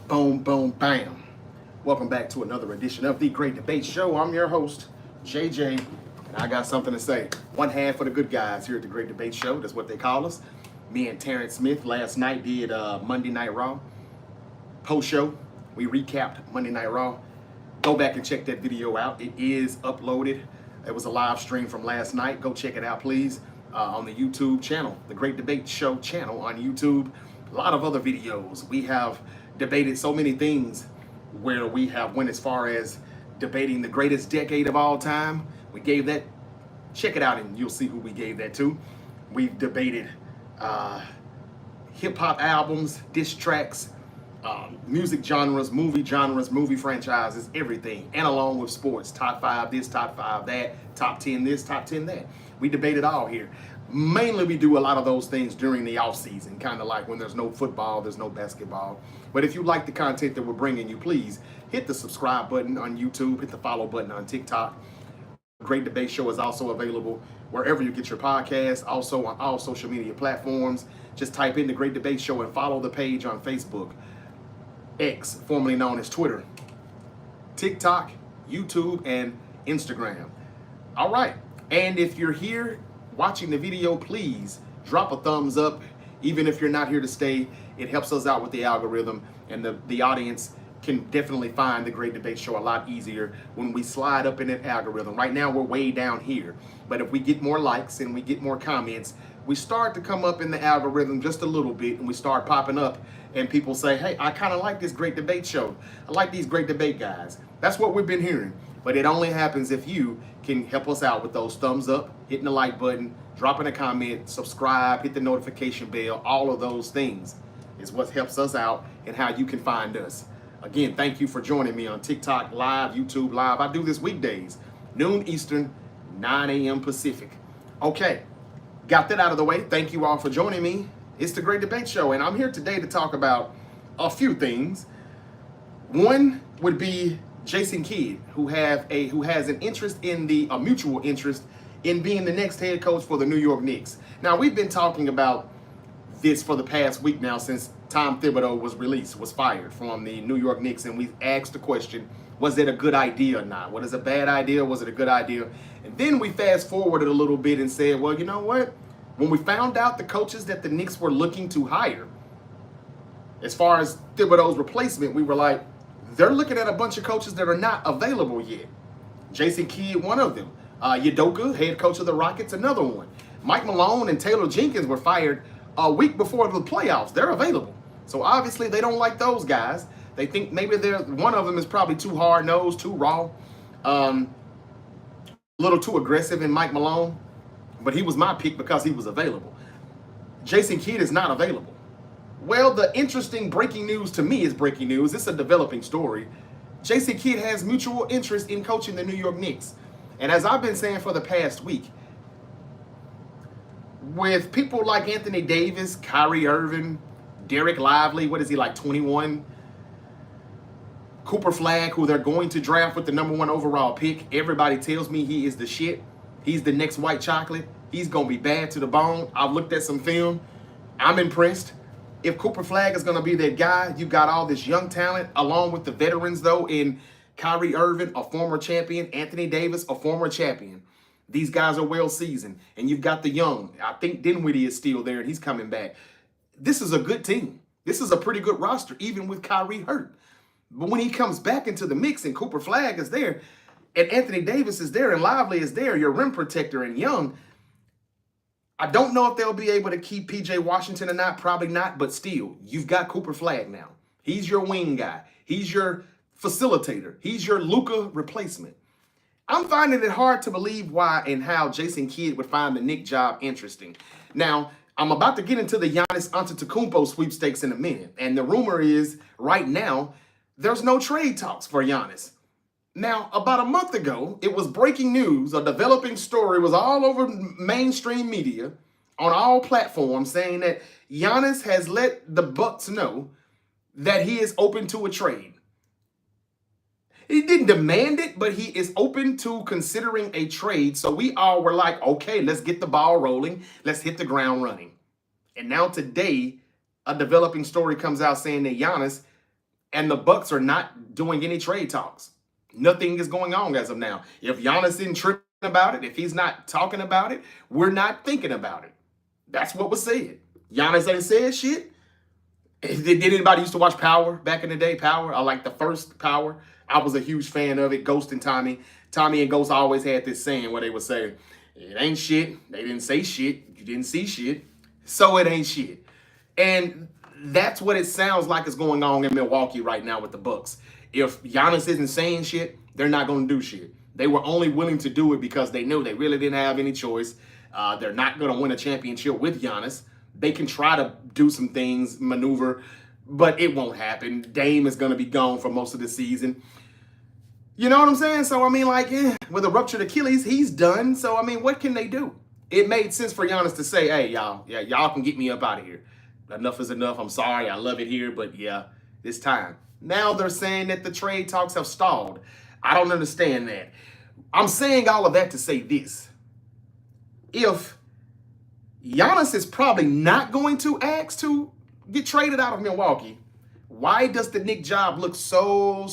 Boom, boom, bam. Welcome back to another edition of The Great Debate Show. I'm your host, JJ, and I got something to say. One half for the good guys here at The Great Debate Show. That's what they call us. Me and Terrence Smith last night did Monday Night Raw. Post-show, we recapped Monday Night Raw. Go back and check that video out. It is uploaded. It was a live stream from last night. Go check it out, please, on the YouTube channel, The Great Debate Show channel on YouTube. A lot of other videos. We have debated so many things where we have went as far as debating the greatest decade of all time. We gave that, check it out and you'll see who we gave that to. We've debated hip-hop albums, diss tracks, music genres, movie franchises, everything, and along with sports, top 5 this, top 5 that, top 10 this, top 10 that. We debate it all here. Mainly we do a lot of those things during the off season, kind of like when there's no football, there's no basketball. But if you like the content that we're bringing you, please hit the subscribe button on YouTube, hit the follow button on TikTok. Great Debate Show is also available wherever you get your podcasts, also on all social media platforms. Just type in The Great Debate Show and follow the page on Facebook, X, formerly known as Twitter, TikTok, YouTube, and Instagram. All right, and if you're here watching the video, please drop a thumbs up. Even if you're not here to stay, it helps us out with the algorithm, and the audience can definitely find the Great Debate Show a lot easier when we slide up in that algorithm. Right now we're way down here, but if we get more likes and we get more comments, we start to come up in the algorithm just a little bit, and we start popping up, and people say, hey, I kind of like this Great Debate Show. I like these great debate guys. That's what we've been hearing. But it only happens if you can help us out with those thumbs up, hitting the like button, dropping a comment, subscribe, hit the notification bell. All of those things is what helps us out and how you can find us. Again, thank you for joining me on TikTok Live, YouTube Live. I do this weekdays, noon Eastern, 9 a.m. Pacific. Okay, got that out of the way. Thank you all for joining me. It's the Great Debate Show, and I'm here today to talk about a few things. One would be Jason Kidd, who has an interest in a mutual interest in being the next head coach for the New York Knicks. Now, we've been talking about this for the past week now since Tom Thibodeau was fired from the New York Knicks, and we've asked the question, was it a good idea or not? Was it a bad idea? Was it a good idea? And then we fast forwarded a little bit and said, well, you know what? When we found out the coaches that the Knicks were looking to hire, as far as Thibodeau's replacement, we were like, they're looking at a bunch of coaches that are not available yet. Jason Kidd, one of them. Udoka, head coach of the Rockets, another one. Mike Malone and Taylor Jenkins were fired a week before the playoffs. They're available. So obviously they don't like those guys. They think maybe one of them is probably too hard-nosed, too raw, a little too aggressive in Mike Malone. But he was my pick because he was available. Jason Kidd is not available. Well, the interesting breaking news to me is breaking news. It's a developing story. Jason Kidd has mutual interest in coaching the New York Knicks. And as I've been saying for the past week, with people like Anthony Davis, Kyrie Irving, Derek Lively, what is he, like 21? Cooper Flagg, who they're going to draft with the #1 overall pick. Everybody tells me he is the shit. He's the next white chocolate. He's going to be bad to the bone. I've looked at some film. I'm impressed. If Cooper Flagg is going to be that guy, you got all this young talent, along with the veterans, though, in Kyrie Irving, a former champion, Anthony Davis, a former champion. These guys are well seasoned, and you've got the young. I think Dinwiddie is still there, and he's coming back. This is a good team. This is a pretty good roster, even with Kyrie hurt. But when he comes back into the mix and Cooper Flagg is there, and Anthony Davis is there, and Lively is there, your rim protector and young, I don't know if they'll be able to keep P.J. Washington or not. Probably not, but still, you've got Cooper Flagg now. He's your wing guy. He's your facilitator. He's your Luka replacement. I'm finding it hard to believe why and how Jason Kidd would find the Knicks job interesting. Now, I'm about to get into the Giannis Antetokounmpo sweepstakes in a minute, and the rumor is right now there's no trade talks for Giannis. Now, about a month ago, it was breaking news. A developing story was all over mainstream media on all platforms saying that Giannis has let the Bucks know that he is open to a trade. He didn't demand it, but he is open to considering a trade. So we all were like, okay, let's get the ball rolling. Let's hit the ground running. And now today, a developing story comes out saying that Giannis And the Bucks are not doing any trade talks. Nothing is going on as of now. If Giannis isn't tripping about it, if he's not talking about it, we're not thinking about it. That's what was said. Giannis ain't said shit. Did anybody used to watch Power back in the day? Power? I like the first Power. I was a huge fan of it. Ghost and Tommy. Tommy and Ghost always had this saying where they would say, it ain't shit. They didn't say shit. You didn't see shit. So it ain't shit. And that's what it sounds like is going on in Milwaukee right now with the Bucks. If Giannis isn't saying shit, they're not going to do shit. They were only willing to do it because they knew they really didn't have any choice. They're not going to win a championship with Giannis. They can try to do some things, maneuver, but it won't happen. Dame is going to be gone for most of the season. You know what I'm saying? So, I mean, like, with a ruptured Achilles, he's done. So, I mean, what can they do? It made sense for Giannis to say, hey, y'all can get me up out of here. Enough is enough. I'm sorry. I love it here, but yeah, it's time. Now they're saying that the trade talks have stalled. I don't understand that. I'm saying all of that to say this. If Giannis is probably not going to ask to get traded out of Milwaukee, why does the Knicks job look so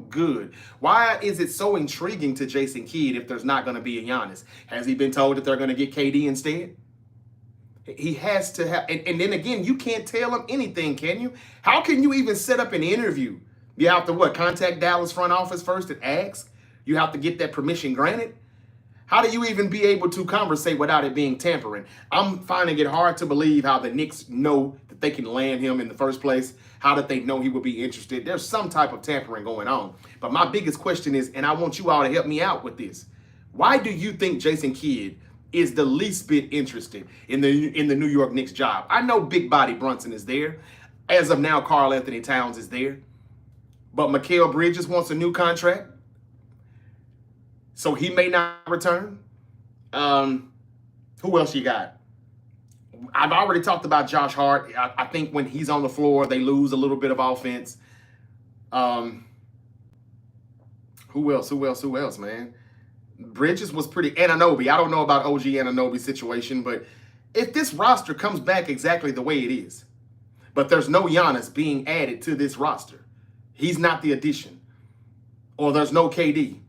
good? Why is it so intriguing to Jason Kidd if there's not going to be a Giannis? Has he been told that they're going to get KD instead? He has to have, and then again, you can't tell him anything, can you? How can you even set up an interview? You have to contact Dallas front office first and ask? You have to get that permission granted? How do you even be able to conversate without it being tampering? I'm finding it hard to believe how the Knicks know that they can land him in the first place. How did they know he would be interested? There's some type of tampering going on. But my biggest question is, and I want you all to help me out with this. Why do you think Jason Kidd is the least bit interested in the New York Knicks job? I know Big Body Brunson is there. As of now, Karl Anthony Towns is there. But Mikal Bridges wants a new contract. So he may not return. Who else you got? I've already talked about Josh Hart. I think when he's on the floor, they lose a little bit of offense. Who else, man? Bridges was pretty. Anunoby. I don't know about OG Anunoby's situation, but if this roster comes back exactly the way it is, but there's no Giannis being added to this roster, he's not the addition, or there's no KD,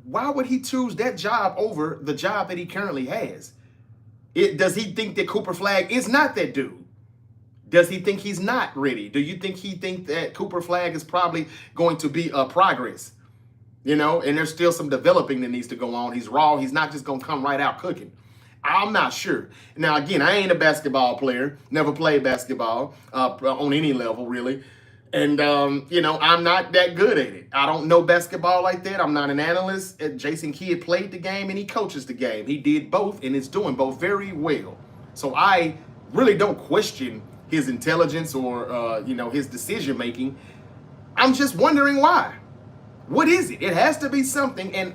why would he choose that job over the job that he currently has? Does he think that Cooper Flagg is not that dude? Does he think he's not ready? Do you think he think that Cooper Flagg is probably going to be a progress? You know, and there's still some developing that needs to go on. He's raw. He's not just going to come right out cooking. I'm not sure. Now, again, I ain't a basketball player. Never played basketball on any level, really. And, you know, I'm not that good at it. I don't know basketball like that. I'm not an analyst. Jason Kidd played the game and he coaches the game. He did both and is doing both very well. So I really don't question his intelligence or, you know, his decision making. I'm just wondering why. What is it? It has to be something, and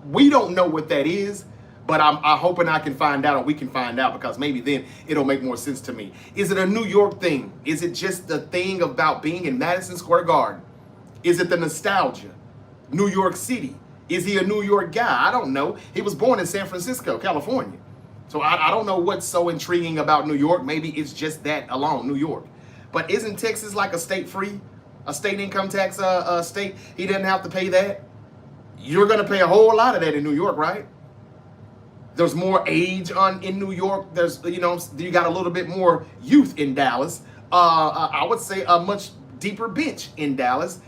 we don't know what that is, but I'm hoping I can find out, or we can find out, because maybe then it'll make more sense to me. Is it a New York thing? Is it just the thing about being in Madison Square Garden? Is it the nostalgia? New York City? Is he a New York guy? I don't know. He was born in San Francisco, California. So I don't know what's so intriguing about New York. Maybe it's just that alone, New York. But isn't Texas like a state free? A state income tax state? He doesn't have to pay that. You're going to pay a whole lot of that in New York, right? There's more age in New York. There's, you know, you got a little bit more youth in Dallas. I would say a much deeper bench in Dallas.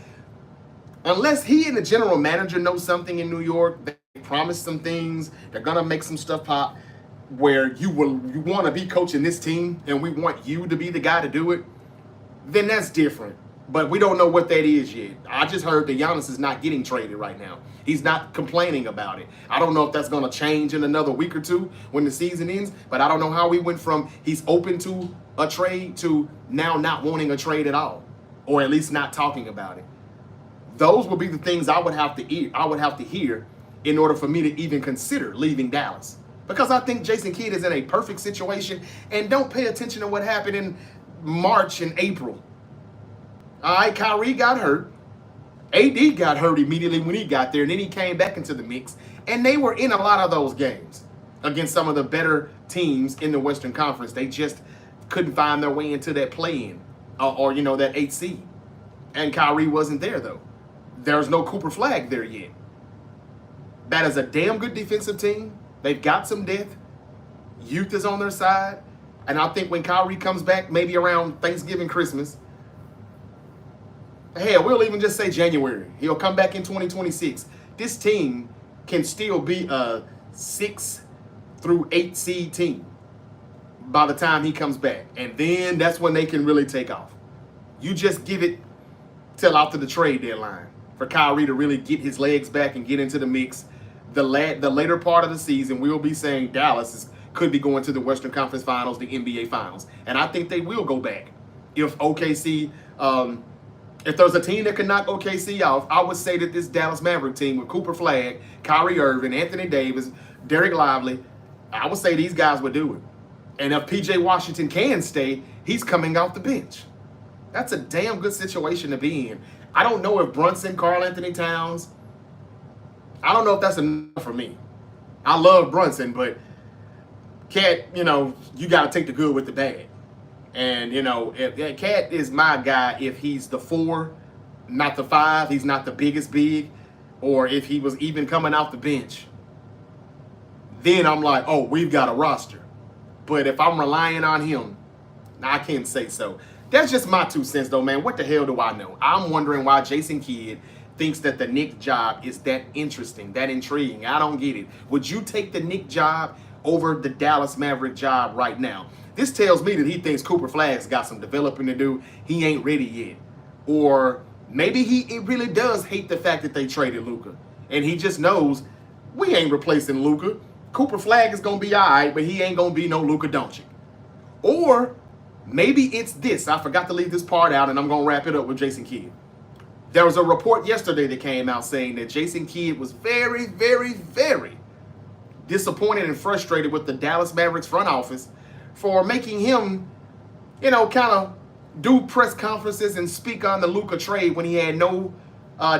Unless he and the general manager know something in New York, they promise some things. They're going to make some stuff pop where you want to be coaching this team and we want you to be the guy to do it. Then that's different. But we don't know what that is yet. I just heard that Giannis is not getting traded right now. He's not complaining about it. I don't know if that's going to change in another week or two when the season ends, but I don't know how we went from he's open to a trade to now not wanting a trade at all, or at least not talking about it. Those would be the things I would have to hear in order for me to even consider leaving Dallas. Because I think Jason Kidd is in a perfect situation, and don't pay attention to what happened in March and April. All right, Kyrie got hurt. AD got hurt immediately when he got there, and then he came back into the mix. And they were in a lot of those games against some of the better teams in the Western Conference. They just couldn't find their way into that play-in. or that 8 seed. And Kyrie wasn't there, though. There's no Cooper Flag there yet. That is a damn good defensive team. They've got some depth. Youth is on their side. And I think when Kyrie comes back, maybe around Thanksgiving, Christmas, hell, we'll even just say January. He'll come back in 2026. This team can still be a 6 through 8 seed team by the time he comes back. And then that's when they can really take off. You just give it till after the trade deadline for Kyrie to really get his legs back and get into the mix. The later part of the season, we'll be saying Dallas could be going to the Western Conference Finals, the NBA Finals. And I think they will go back. If OKC, if there's a team that can knock OKC off, I would say that this Dallas Maverick team with Cooper Flag, Kyrie Irving, Anthony Davis, Derek Lively, I would say these guys would do it. And if PJ Washington can stay, he's coming off the bench. That's a damn good situation to be in. I don't know if Brunson, Karl Anthony Towns, I don't know if that's enough for me. I love Brunson, but Cat, you got to take the good with the bad. And, if Cat is my guy if he's the 4, not the 5, he's not the biggest big, or if he was even coming off the bench. Then I'm like, oh, we've got a roster. But if I'm relying on him, I can't say so. That's just my 2 cents, though, man. What the hell do I know? I'm wondering why Jason Kidd thinks that the Knicks job is that interesting, that intriguing. I don't get it. Would you take the Knicks job over the Dallas Maverick job right now? This tells me that he thinks Cooper Flag's got some developing to do. He ain't ready yet. Or maybe he really does hate the fact that they traded Luka. And he just knows we ain't replacing Luka. Cooper Flag is going to be all right, but he ain't going to be no Luka Doncic. Or maybe it's this. I forgot to leave this part out, and I'm going to wrap it up with Jason Kidd. There was a report yesterday that came out saying that Jason Kidd was very, very, very disappointed and frustrated with the Dallas Mavericks front office for making him, kind of do press conferences and speak on the Luka trade when he had no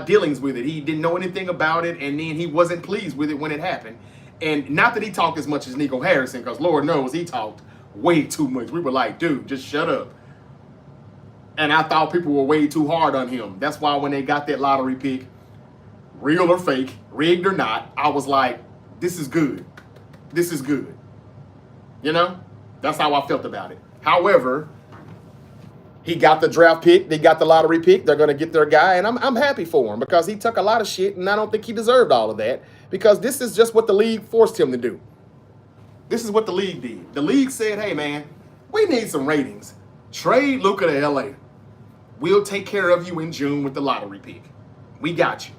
dealings with it. He didn't know anything about it, and then he wasn't pleased with it when it happened. And not that he talked as much as Nico Harrison, because Lord knows he talked way too much. We were like, dude, just shut up. And I thought people were way too hard on him. That's why when they got that lottery pick, real or fake, rigged or not, I was like, this is good. This is good. That's how I felt about it. However, he got the draft pick. They got the lottery pick. They're going to get their guy. And I'm happy for him because he took a lot of shit, and I don't think he deserved all of that because this is just what the league forced him to do. This is what the league did. The league said, hey, man, we need some ratings. Trade Luka to L.A. We'll take care of you in June with the lottery pick. We got you.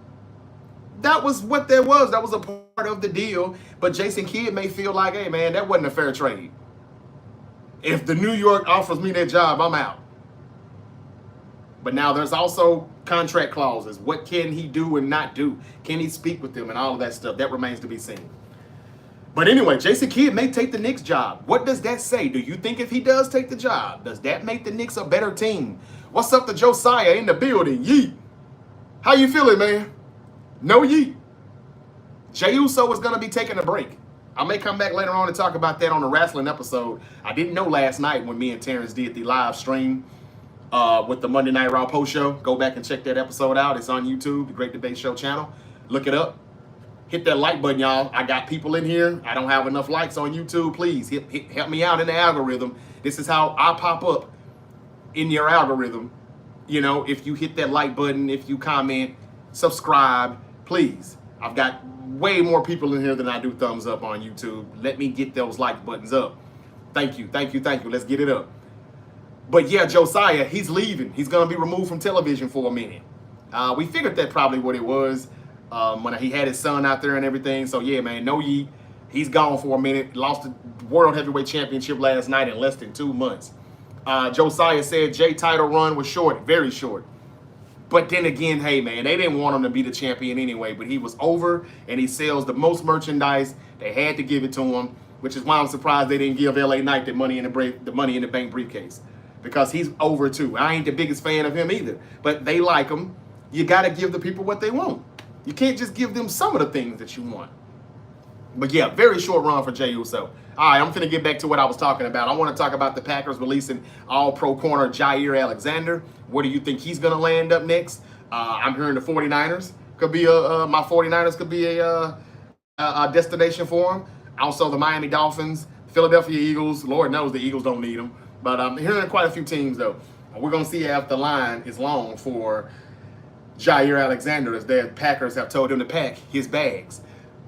That was what there was. That was a part of the deal. But Jason Kidd may feel like, hey, man, that wasn't a fair trade. If the New York offers me that job, I'm out. But now there's also contract clauses. What can he do and not do? Can he speak with them and all of that stuff? That remains to be seen. But anyway, Jason Kidd may take the Knicks job. What does that say? Do you think if he does take the job, does that make the Knicks a better team? What's up to Josiah in the building? Yeet. How you feeling, man? No yeet. Jey Uso is going to be taking a break. I may come back later on and talk about that on the wrestling episode. I didn't know last night when me and Terrence did the live stream with the Monday Night Raw post show. Go back and check that episode out. It's on YouTube, the Great Debate Show channel. Look it up. Hit that like button, y'all. I got people in here. I don't have enough likes on YouTube. Please help me out in the algorithm. This is how I pop up in your algorithm. If you hit that like button, if you comment, subscribe, please. I've got way more people in here than I do thumbs up on YouTube. Let me get those like buttons up. Thank you, thank you, thank you. Let's get it up. But yeah, Josiah, he's leaving. He's going to be removed from television for a minute. We figured that probably what it was when he had his son out there and everything. So yeah, man, no yeet. He's gone for a minute. Lost the World Heavyweight Championship last night in less than 2 months. Josiah said Jay title run was short, very short. But then again, hey, man, they didn't want him to be the champion anyway. But he was over, and he sells the most merchandise. They had to give it to him, which is why I'm surprised they didn't give LA Knight the Money in the Bank briefcase. Because he's over, too. I ain't the biggest fan of him either. But they like him. You got to give the people what they want. You can't just give them some of the things that you want. But yeah, very short run for Jey Uso. All right, I'm finna get back to what I was talking about. I want to talk about the Packers releasing all-pro corner Jaire Alexander. Where do you think he's gonna land up next? I'm hearing the 49ers could be my 49ers could be a destination for him. Also, the Miami Dolphins, Philadelphia Eagles. Lord knows the Eagles don't need him. But I'm hearing quite a few teams, though. We're going to see if the line is long for Jaire Alexander, as the Packers have told him to pack his bags.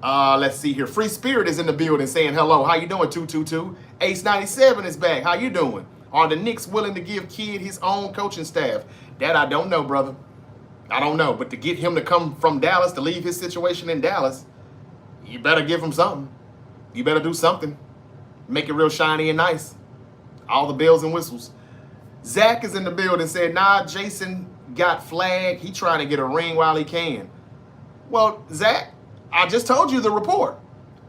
Let's see here. Free Spirit is in the building saying hello. How you doing, 222? Ace 97 is back. How you doing? Are the Knicks willing to give Kidd his own coaching staff? That I don't know, brother. I don't know. But to get him to come from Dallas, to leave his situation in Dallas, you better give him something. You better do something. Make it real shiny and nice. All the bells and whistles. Zach is in the building saying, nah, Jason got flagged. He trying to get a ring while he can. Well, Zach, I just told you the report.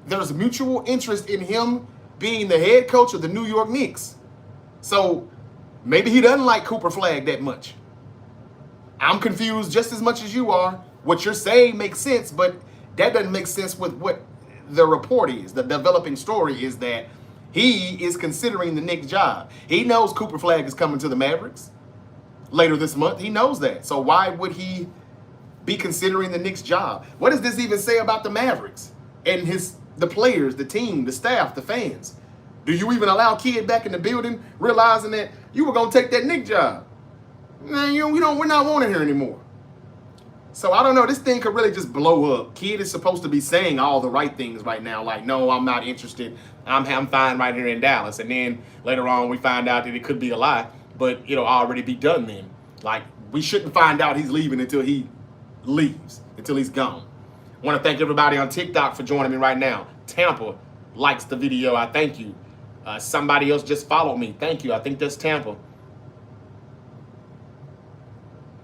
There's mutual interest in him being the head coach of the New York Knicks. So maybe he doesn't like Cooper Flag that much. I'm confused just as much as you are. What you're saying makes sense, but that doesn't make sense with what the report is. The developing story is that he is considering the Knicks job. He knows Cooper Flag is coming to the Mavericks later this month. He knows that. So why would he be considering the Knicks job? What does this even say about the Mavericks and the players, the team, the staff, the fans? Do you even allow Kidd back in the building realizing that you were going to take that Knicks job? Man, we're not wanting here anymore. So I don't know. This thing could really just blow up. Kidd is supposed to be saying all the right things right now. Like, no, I'm not interested. I'm fine right here in Dallas. And then later on, we find out that it could be a lie, but it'll already be done then. Like, we shouldn't find out he's leaving until he leaves, until he's gone. I want to thank everybody on TikTok for joining me right now. Tampa likes the video. I thank you. Somebody else just followed me. Thank you. I think that's Tampa.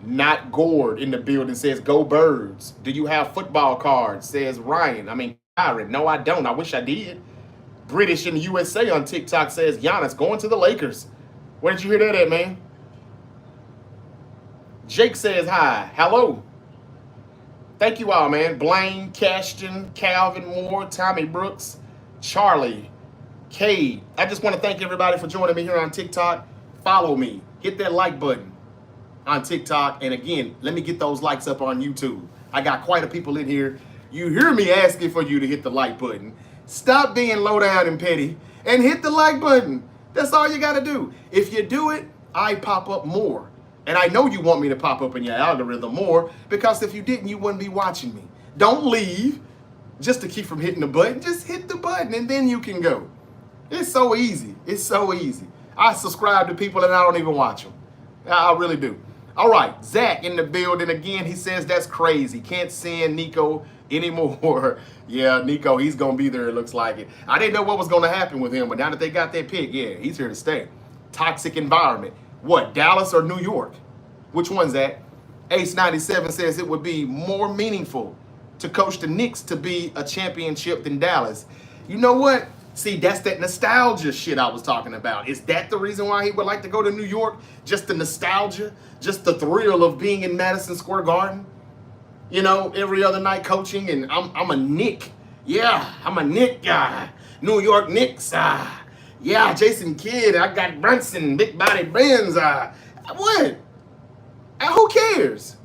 Not Gord in the building says, go Birds. Do you have football cards? Says Ryan. Kyron. No, I don't. I wish I did. British in the USA on TikTok says, Giannis going to the Lakers. Where did you hear that at, man? Jake says, hi. Hello. Thank you all, man. Blaine, Cashton, Calvin Moore, Tommy Brooks, Charlie, Cade. I just want to thank everybody for joining me here on TikTok. Follow me. Hit that like button on TikTok. And again, let me get those likes up on YouTube. I got quite a people in here. You hear me asking for you to hit the like button. Stop being low down and petty and hit the like button. That's all you got to do. If you do it, I pop up more. And I know you want me to pop up in your algorithm more, because if you didn't, you wouldn't be watching me. Don't leave just to keep from hitting the button. Just hit the button and then you can go. It's so easy. It's so easy. I subscribe to people and I don't even watch them. I really do. All right, Zach in the building again. He says that's crazy. Can't send Nico anymore. Yeah, Nico, he's going to be there, it looks like it. I didn't know what was going to happen with him, but now that they got that pick, yeah, he's here to stay. Toxic environment. What, Dallas or New York? Which one's that? Ace 97 says it would be more meaningful to coach the Knicks to be a championship than Dallas. You know what? See, that's that nostalgia shit I was talking about. Is that the reason why he would like to go to New York? Just the nostalgia? Just the thrill of being in Madison Square Garden? You know, every other night coaching, and I'm a Knick. Yeah, I'm a Knick guy. New York Knicks. Yeah, Jason Kidd. I got Brunson, Big Body Benz. What? Who cares?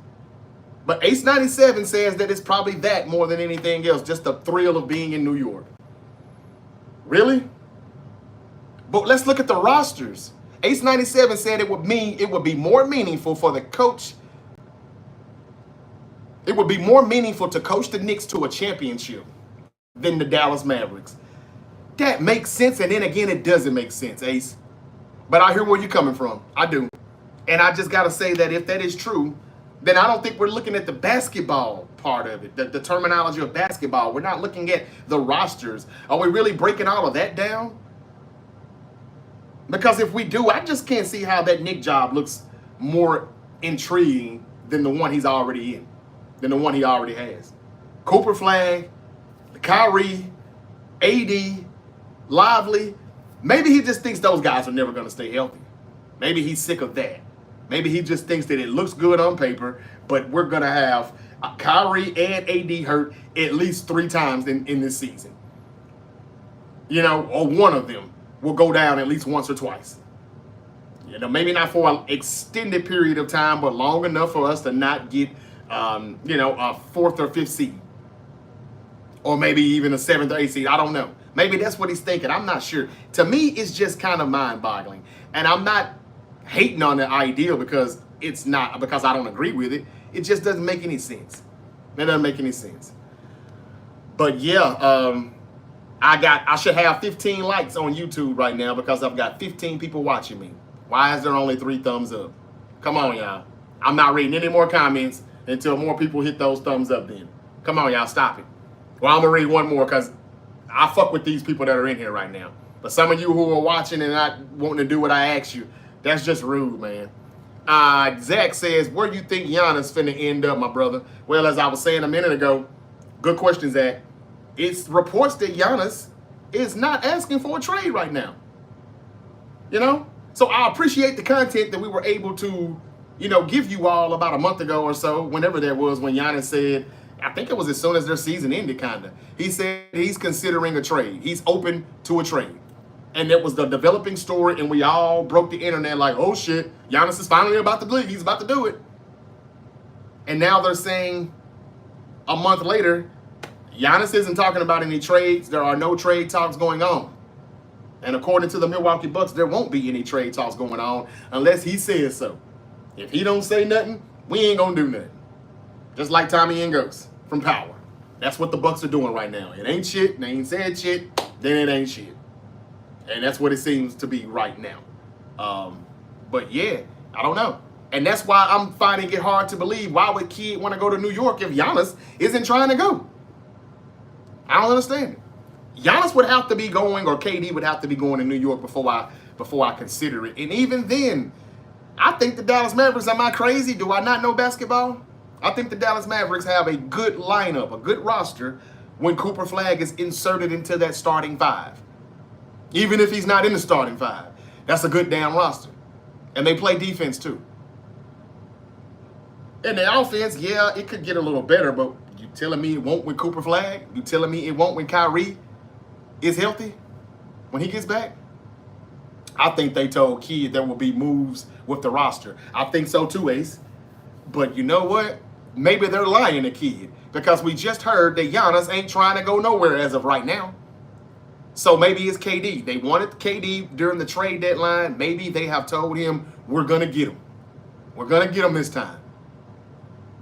But Ace 97 says that it's probably that more than anything else. Just the thrill of being in New York. Really? But let's look at the rosters. Ace 97 said it would be more meaningful for the coach. It would be more meaningful to coach the Knicks to a championship than the Dallas Mavericks. That makes sense, and then again, it doesn't make sense, Ace. But I hear where you're coming from. I do. And I just got to say that if that is true, then I don't think we're looking at the basketball part of it, the terminology of basketball. We're not looking at the rosters. Are we really breaking all of that down? Because if we do, I just can't see how that Knick job looks more intriguing than the one he's already in, than the one he already has. Cooper Flag, Kyrie, AD, Lively. Maybe he just thinks those guys are never going to stay healthy. Maybe he's sick of that. Maybe he just thinks that it looks good on paper, but we're going to have Kyrie and AD hurt at least 3 times in this season. or one of them will go down at least once or twice. Maybe not for an extended period of time, but long enough for us to not get, a fourth or fifth seed. Or maybe even a seventh or eighth seed. I don't know. Maybe that's what he's thinking. I'm not sure. To me, it's just kind of mind-boggling. And I'm not hating on the idea because I don't agree with it. It just doesn't make any sense. It doesn't make any sense. But yeah, I should have 15 likes on YouTube right now because I've got 15 people watching me. Why is there only 3 thumbs up? Come on, y'all. I'm not reading any more comments until more people hit those thumbs up then. Come on, y'all. Stop it. Well, I'm going to read one more because I fuck with these people that are in here right now. But some of you who are watching and not wanting to do what I asked you, that's just rude, man. Zach says, where do you think Giannis finna end up, my brother? Well, as I was saying a minute ago, good question, Zach. It's reports that Giannis is not asking for a trade right now. So I appreciate the content that we were able to, give you all about a month ago or so, whenever that was, when Giannis said, I think it was as soon as their season ended, kind of. He said he's considering a trade. He's open to a trade. And it was the developing story, and we all broke the internet like, oh shit, Giannis is finally about to leave. He's about to do it. And now they're saying a month later, Giannis isn't talking about any trades. There are no trade talks going on. And according to the Milwaukee Bucks, there won't be any trade talks going on unless he says so. If he don't say nothing, we ain't gonna do nothing. Just like Tommy Ingos from Power. That's what the Bucks are doing right now. It ain't shit. They ain't said shit. Then it ain't shit. And that's what it seems to be right now. But yeah, I don't know. And that's why I'm finding it hard to believe. Why would Kidd want to go to New York if Giannis isn't trying to go? I don't understand it. Giannis would have to be going, or KD would have to be going to New York before I consider it. And even then, I think the Dallas Mavericks, am I crazy? Do I not know basketball? I think the Dallas Mavericks have a good lineup, a good roster when Cooper Flag is inserted into that starting 5. Even if he's not in the starting 5. That's a good damn roster. And they play defense too. And the offense, yeah, it could get a little better, but you telling me it won't with Cooper Flag? You telling me it won't when Kyrie is healthy? When he gets back? I think they told Kidd there will be moves with the roster. I think so too, Ace. But you know what? Maybe they're lying to Kidd because we just heard that Giannis ain't trying to go nowhere as of right now. So maybe it's KD. They wanted KD during the trade deadline. Maybe they have told him, we're going to get him. We're going to get him this time.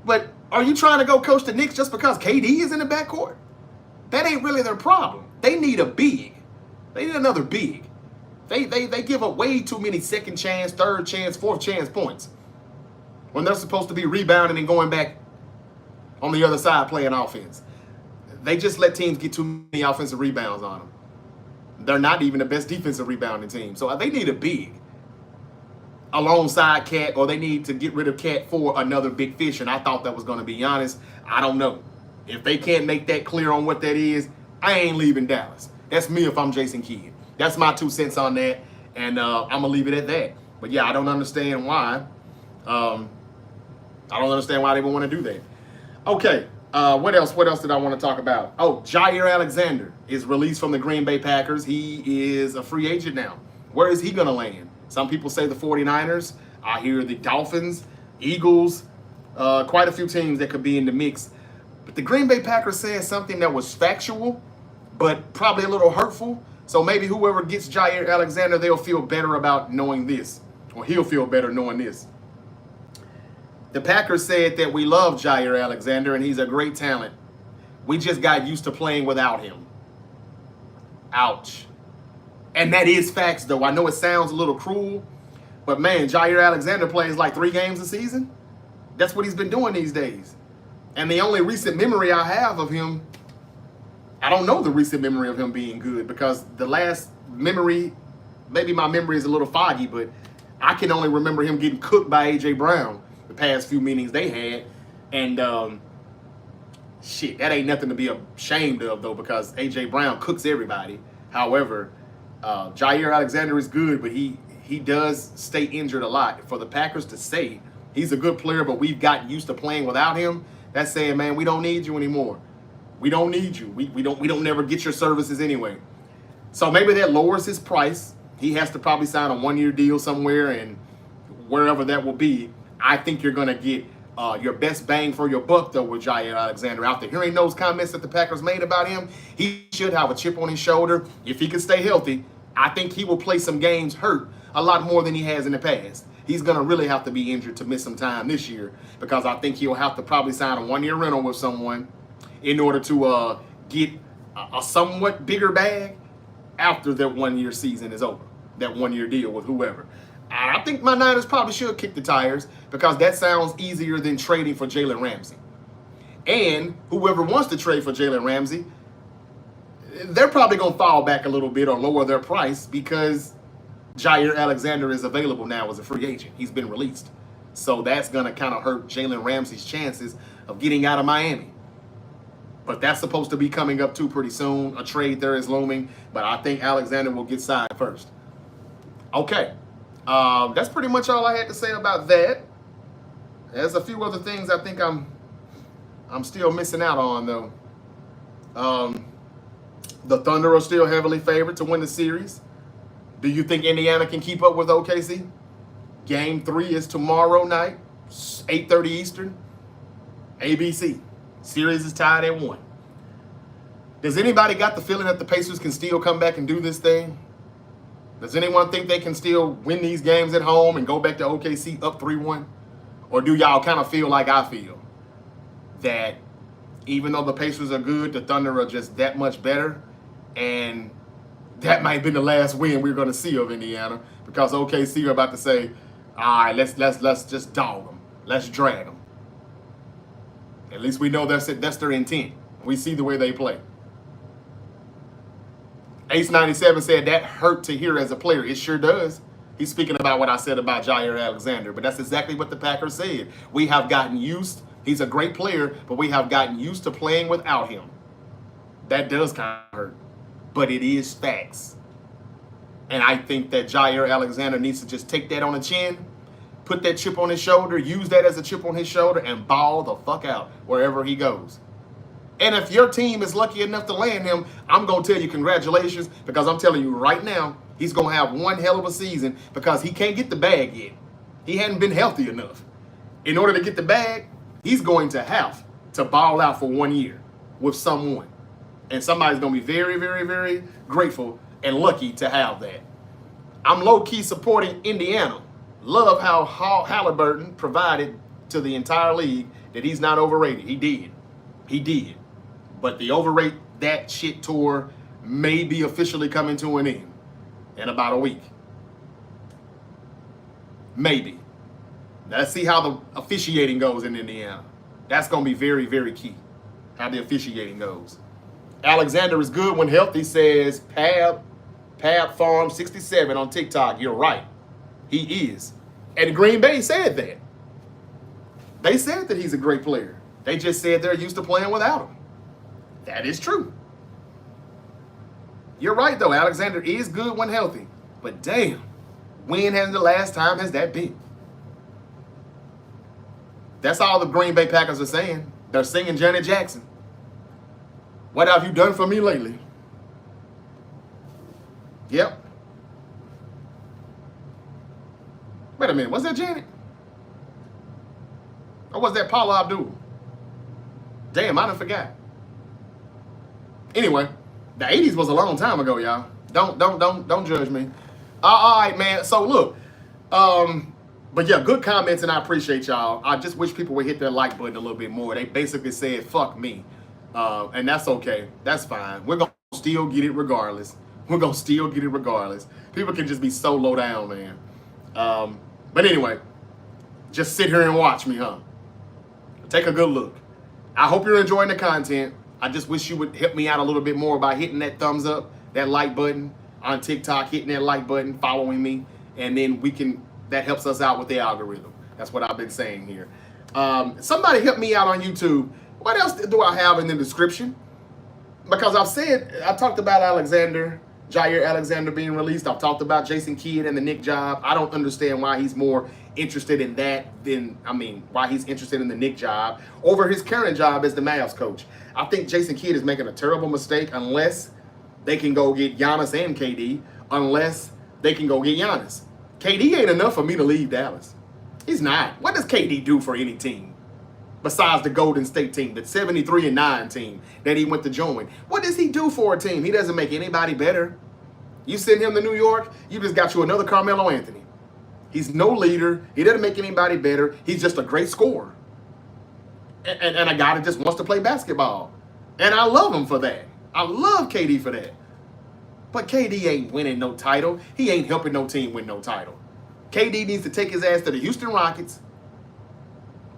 But are you trying to go coach the Knicks just because KD is in the backcourt? That ain't really their problem. They need a big. They need another big. They give up way too many second chance, third chance, fourth chance points when they're supposed to be rebounding and going back on the other side playing offense. They just let teams get too many offensive rebounds on them. They're not even the best defensive rebounding team. So they need a big alongside Cat, or they need to get rid of Cat for another big fish. And I thought that was going to be Giannis. I don't know. If they can't make that clear on what that is, I ain't leaving Dallas. That's me if I'm Jason Kidd. That's my 2 cents on that. And I'm going to leave it at that. But yeah, I don't understand why. I don't understand why they would want to do that. Okay. What else? What else did I want to talk about? Oh, Jaire Alexander is released from the Green Bay Packers. He is a free agent now. Where is he going to land? Some people say the 49ers. I hear the Dolphins, Eagles, quite a few teams that could be in the mix. But the Green Bay Packers said something that was factual, but probably a little hurtful. So maybe whoever gets Jaire Alexander, they'll feel better about knowing this, or he'll feel better knowing this. The Packers said that we love Jaire Alexander and he's a great talent. We just got used to playing without him. Ouch. And that is facts, though. I know it sounds a little cruel, but man, Jaire Alexander plays like 3 games a season. That's what he's been doing these days. And the only recent memory I have of him, I don't know the recent memory of him being good, because the last memory, maybe my memory is a little foggy, but I can only remember him getting cooked by A.J. Brown the past few meetings they had. And shit, that ain't nothing to be ashamed of, though, because A.J. Brown cooks everybody. However, Jaire Alexander is good, but he does stay injured a lot. For the Packers to say he's a good player, but we've gotten used to playing without him, that's saying, man, we don't need you anymore. We don't need you. We don't never get your services anyway. So maybe that lowers his price. He has to probably sign a one-year deal somewhere, and wherever that will be, I think you're going to get your best bang for your buck, though, with Jaire Alexander. After hearing those comments that the Packers made about him, he should have a chip on his shoulder. If he can stay healthy, I think he will play some games hurt a lot more than he has in the past. He's going to really have to be injured to miss some time this year, because I think he'll have to probably sign a one-year rental with someone in order to get a somewhat bigger bag after that one-year season is over, that one-year deal with whoever. I think my Niners probably should kick the tires, because that sounds easier than trading for Jalen Ramsey. And whoever wants to trade for Jalen Ramsey, they're probably going to fall back a little bit or lower their price, because Jaire Alexander is available now as a free agent. He's been released. So that's going to kind of hurt Jalen Ramsey's chances of getting out of Miami. But that's supposed to be coming up too pretty soon. A trade there is looming, but I think Alexander will get signed first. Okay. That's pretty much all I had to say about that. There's a few other things I think I'm still missing out on, though. The Thunder are still heavily favored to win the series. Do you think Indiana can keep up with OKC? Game 3 is tomorrow night, 8:30 Eastern, ABC. Series is tied at 1. Does anybody got the feeling that the Pacers can still come back and do this thing? Does anyone think they can still win these games at home and go back to OKC up 3-1? Or do y'all kind of feel like I feel, that even though the Pacers are good, the Thunder are just that much better, and that might be the last win we're going to see of Indiana, because OKC are about to say, all right, let's just dog them. Let's drag them. At least we know that's their intent. We see the way they play. Ace97 said that hurt to hear as a player. It sure does. He's speaking about what I said about Jaire Alexander, but that's exactly what the Packers said. We have gotten used. He's a great player, but we have gotten used to playing without him. That does kind of hurt, but it is facts. And I think that Jaire Alexander needs to just take that on the chin, put that chip on his shoulder, use that as a chip on his shoulder, and ball the fuck out wherever he goes. And if your team is lucky enough to land him, I'm going to tell you congratulations, because I'm telling you right now, he's going to have one hell of a season, because he can't get the bag yet. He hadn't been healthy enough. In order to get the bag, he's going to have to ball out for 1 year with someone. And somebody's going to be very, very, very grateful and lucky to have that. I'm low-key supporting Indiana. Love how Halliburton provided to the entire league that he's not overrated. He did. He did. But the overrate that shit tour may be officially coming to an end in about a week. Maybe. Let's see how the officiating goes in Indiana. That's going to be very, very key, how the officiating goes. Alexander is good when healthy, says Pab Farm 67 on TikTok. You're right. He is. And Green Bay said that. They said that he's a great player. They just said they're used to playing without him. That is true. You're right, though. Alexander is good when healthy. But damn, when has the last time has that been? That's all the Green Bay Packers are saying. They're singing Janet Jackson. What have you done for me lately? Yep. Wait a minute. Was that Janet? Or was that Paula Abdul? Damn, I done forgot. Anyway, the 80s was a long time ago, y'all. Don't judge me. All right, man. So look, but yeah, good comments, and I appreciate y'all. I just wish people would hit their like button a little bit more. They basically said, fuck me. And that's okay. That's fine. We're going to still get it regardless. We're going to still get it regardless. People can just be so low down, man. But anyway, just sit here and watch me, huh? Take a good look. I hope you're enjoying the content. I just wish you would help me out a little bit more by hitting that thumbs up, that like button on TikTok, hitting that like button, following me, and then that helps us out with the algorithm. That's what I've been saying here. Somebody help me out on YouTube. What else do I have in the description? Because I talked about Jaire Alexander being released. I've talked about Jason Kidd and the Knicks job. I don't understand why he's more interested in that why he's interested in the Knicks job over his current job as the Mavs coach. I think Jason Kidd is making a terrible mistake unless they can go get Giannis and KD unless they can go get Giannis. KD ain't enough for me to leave Dallas. He's not. What does KD do for any team besides the Golden State team, the 73-9 team that he went to join? What does he do for a team? He doesn't make anybody better. You send him to New York, you just got you another Carmelo Anthony. He's no leader. He doesn't make anybody better. He's just a great scorer. And a guy that just wants to play basketball. And I love him for that. I love KD for that. But KD ain't winning no title. He ain't helping no team win no title. KD needs to take his ass to the Houston Rockets.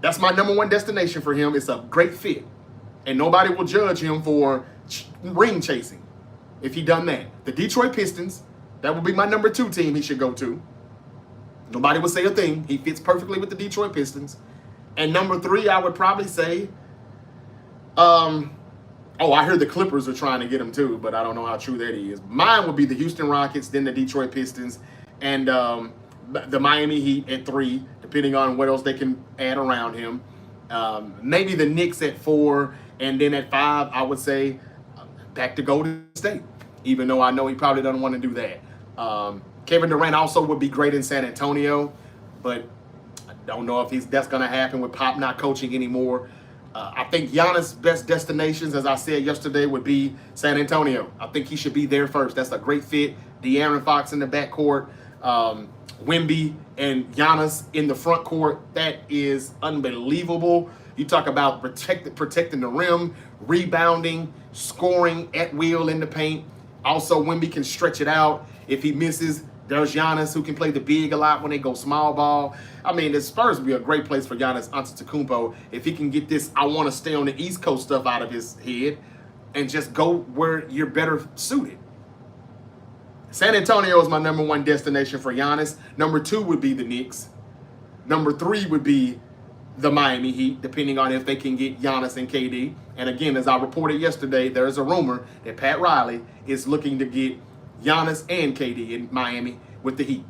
That's my number one destination for him. It's a great fit. And nobody will judge him for ring chasing if he done that. The Detroit Pistons, that would be my number 2 team he should go to. Nobody would say a thing. He fits perfectly with the Detroit Pistons. And number 3, I would probably say, I heard the Clippers are trying to get him too, but I don't know how true that is. Mine would be the Houston Rockets, then the Detroit Pistons, and the Miami Heat at 3, depending on what else they can add around him. Maybe the Knicks at 4, and then at 5, I would say back to Golden State, even though I know he probably doesn't want to do that. Kevin Durant also would be great in San Antonio, but I don't know if that's going to happen with Pop not coaching anymore. I think Giannis' best destinations, as I said yesterday, would be San Antonio. I think he should be there first. That's a great fit. De'Aaron Fox in the backcourt, Wemby and Giannis in the front court. That is unbelievable. You talk about protecting the rim, rebounding, scoring at will in the paint. Also, Wemby can stretch it out. If he misses, there's Giannis, who can play the big a lot when they go small ball. I mean, the Spurs would be a great place for Giannis Antetokounmpo if he can get this I want to stay on the East Coast stuff out of his head and just go where you're better suited. San Antonio is my number 1 destination for Giannis. Number 2 would be the Knicks. Number 3 would be the Miami Heat, depending on if they can get Giannis and KD. And again, as I reported yesterday, there's a rumor that Pat Riley is looking to get Giannis and KD in Miami with the Heat.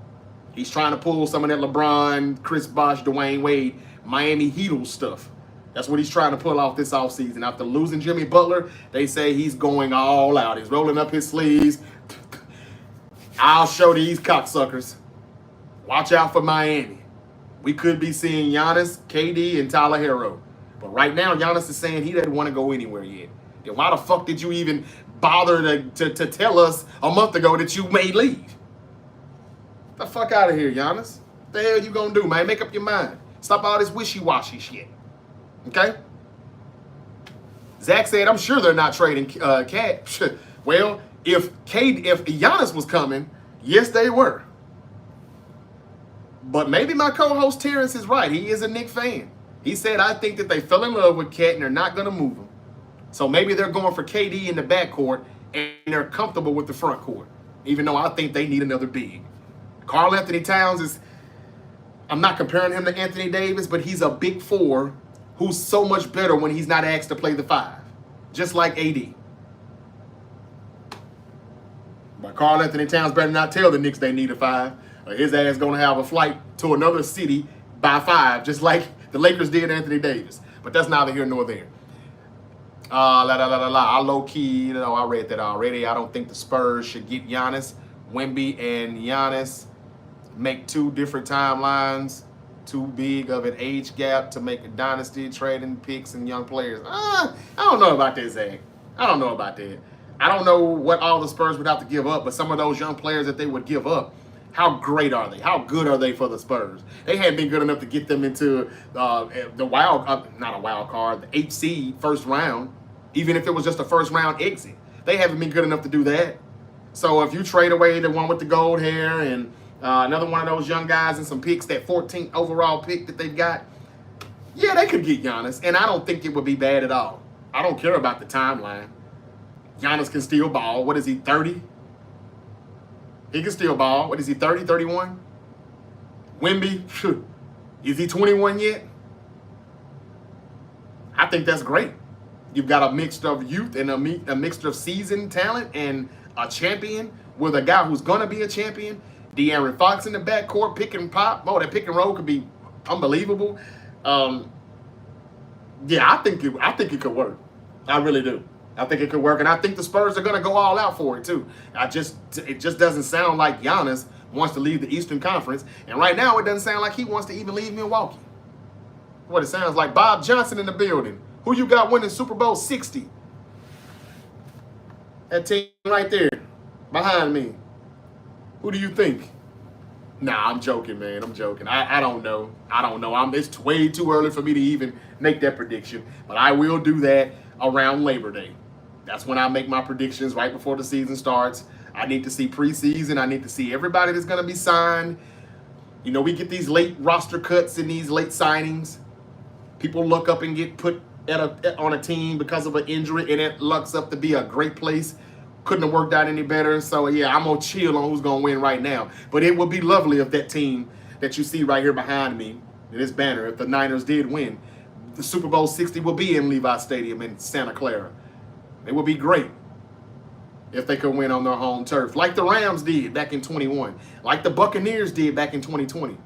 He's trying to pull some of that LeBron, Chris Bosh, Dwayne Wade, Miami Heat stuff. That's what he's trying to pull off this offseason. After losing Jimmy Butler, they say he's going all out. He's rolling up his sleeves. I'll show these cocksuckers. Watch out for Miami. We could be seeing Giannis, KD, and Tyler Herro. But right now, Giannis is saying he doesn't want to go anywhere yet. Then why the fuck did you even bother to tell us a month ago that you may leave? Get the fuck out of here, Giannis. What the hell you gonna do, man? Make up your mind. Stop all this wishy-washy shit. Okay? Zach said, I'm sure they're not trading Cat. Well, if Giannis was coming, yes, they were. But maybe my co-host Terrence is right. He is a Knicks fan. He said, I think that they fell in love with Cat and they're not going to move him. So maybe they're going for KD in the backcourt and they're comfortable with the front court, even though I think they need another big. Karl Anthony Towns is, I'm not comparing him to Anthony Davis, but he's a big 4 who's so much better when he's not asked to play the 5, just like AD. But Karl Anthony Towns better not tell the Knicks they need a 5, or his ass going to have a flight to another city by 5, just like the Lakers did Anthony Davis. But that's neither here nor there. I low-key, I read that already. I don't think the Spurs should get Giannis. Wemby and Giannis make 2 different timelines. Too big of an age gap to make a dynasty, trading picks and young players. I don't know about that, Zach. I don't know about that. I don't know what all the Spurs would have to give up, but some of those young players that they would give up, how great are they? How good are they for the Spurs? They hadn't been good enough to get them into not a wild card, the 8th seed first round, even if it was just a first round exit. They haven't been good enough to do that. So if you trade away the one with the gold hair and another one of those young guys and some picks, that 14th overall pick that they've got, yeah, they could get Giannis. And I don't think it would be bad at all. I don't care about the timeline. Giannis can still ball. What is he, 30? He can still ball. What is he, 30, 31? Wemby, is he 21 yet? I think that's great. You've got a mixture of youth and a mixture of seasoned talent and a champion with a guy who's going to be a champion. De'Aaron Fox in the backcourt, pick and pop. Oh, that pick and roll could be unbelievable. Yeah, I think it could work. I really do. I think it could work, and I think the Spurs are going to go all out for it too. It just doesn't sound like Giannis wants to leave the Eastern Conference, and right now it doesn't sound like he wants to even leave Milwaukee. What it sounds like, Bob Johnson in the building. Who you got winning Super Bowl 60? That team right there, behind me. Who do you think? Nah, I'm joking, man. I'm joking. I don't know. It's way too early for me to even make that prediction, but I will do that around Labor Day. That's when I make my predictions right before the season starts. I need to see preseason. I need to see everybody that's going to be signed. You know, we get these late roster cuts and these late signings. People look up and get put on a team because of an injury, and it looks up to be a great place. Couldn't have worked out any better. So, yeah, I'm going to chill on who's going to win right now. But it would be lovely if that team that you see right here behind me, in this banner, if the Niners did win, the Super Bowl 60 will be in Levi Stadium in Santa Clara. It would be great if they could win on their home turf, like the Rams did back in 21, like the Buccaneers did back in 2020.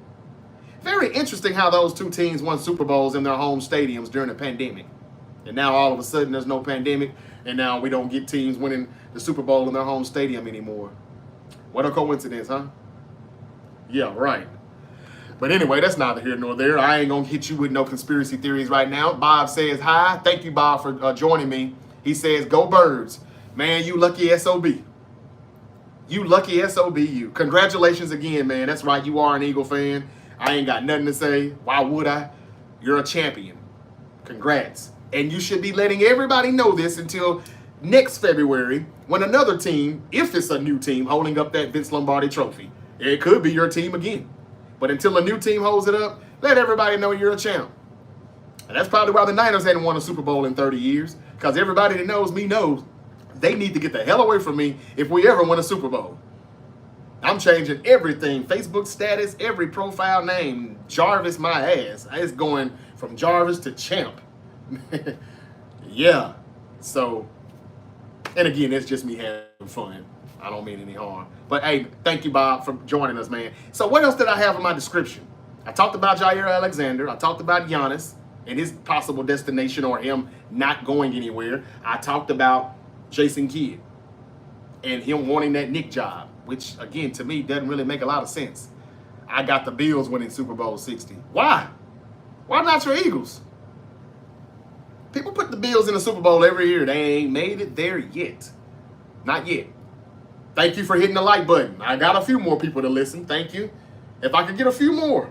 Very interesting how those two teams won Super Bowls in their home stadiums during the pandemic. And now all of a sudden there's no pandemic, and now we don't get teams winning the Super Bowl in their home stadium anymore. What a coincidence, huh? Yeah, right. But anyway, that's neither here nor there. I ain't going to hit you with no conspiracy theories right now. Bob says hi. Thank you, Bob, for joining me. He says, go Birds. Man, you lucky SOB. You lucky SOB, you. Congratulations again, man. That's right. You are an Eagle fan. I ain't got nothing to say. Why would I? You're a champion. Congrats. And you should be letting everybody know this until next February when another team, if it's a new team, holding up that Vince Lombardi trophy. It could be your team again. But until a new team holds it up, let everybody know you're a champ. And that's probably why the Niners hadn't won a Super Bowl in 30 years. Because everybody that knows me knows they need to get the hell away from me if we ever win a Super Bowl. I'm changing everything. Facebook status, every profile name. Jarvis my ass. It's going from Jarvis to champ. Yeah. So, and again, it's just me having fun. I don't mean any harm. But hey, thank you, Bob, for joining us, man. So what else did I have in my description? I talked about Jaire Alexander. I talked about Giannis and his possible destination or him not going anywhere. I talked about Jason Kidd and him wanting that Knicks job, which, again, to me, doesn't really make a lot of sense. I got the Bills winning Super Bowl 60. Why? Why not your Eagles? People put the Bills in the Super Bowl every year. They ain't made it there yet. Not yet. Thank you for hitting the like button. I got a few more people to listen. Thank you. If I could get a few more.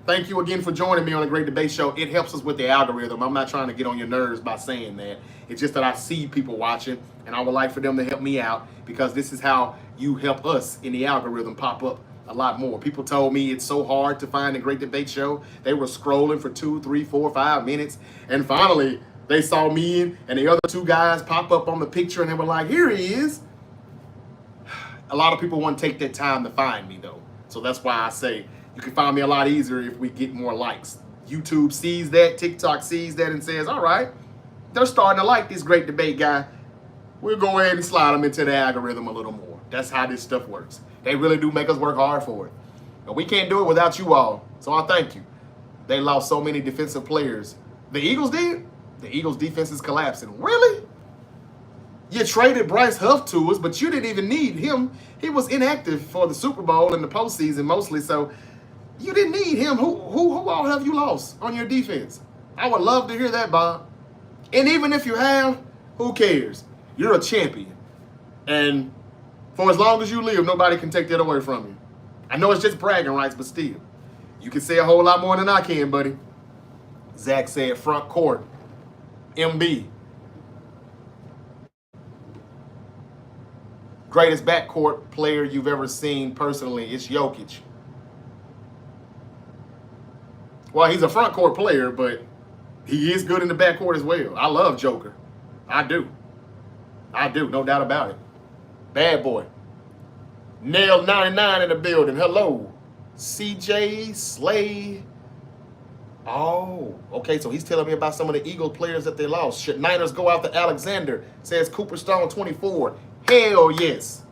Thank you again for joining me on the Great Debate Show. It helps us with the algorithm. I'm not trying to get on your nerves by saying that. It's just that I see people watching, and I would like for them to help me out because this is how you help us in the algorithm pop up a lot more. People told me it's so hard to find the Great Debate Show. They were scrolling for 2, 3, 4, 5 minutes, and finally they saw me and the other two guys pop up on the picture, and they were like, here he is. A lot of people want to take that time to find me, though. So that's why I say you can find me a lot easier if we get more likes. YouTube sees that, TikTok sees that, and says, all right, they're starting to like this Great Debate guy. We'll go ahead and slide them into the algorithm a little more. That's how this stuff works. They really do make us work hard for it. But we can't do it without you all. So I thank you. They lost so many defensive players. The Eagles did? The Eagles' defense is collapsing. Really? You traded Bryce Huff to us, but you didn't even need him. He was inactive for the Super Bowl and the postseason mostly, so you didn't need him. Who all have you lost on your defense? I would love to hear that, Bob. And even if you have, who cares? You're a champion. And for as long as you live, nobody can take that away from you. I know it's just bragging rights, but still. You can say a whole lot more than I can, buddy. Zach said front court. MB. Greatest backcourt player you've ever seen personally. It's Jokic. Well, he's a front court player, but he is good in the backcourt as well. I love Joker. I do. No doubt about it. Bad boy. Nail 99 in the building. Hello. CJ Slay. Oh, okay. So he's telling me about some of the Eagles players that they lost. Should Niners go out to Alexander? Says Cooper Stone 24. Hell yes.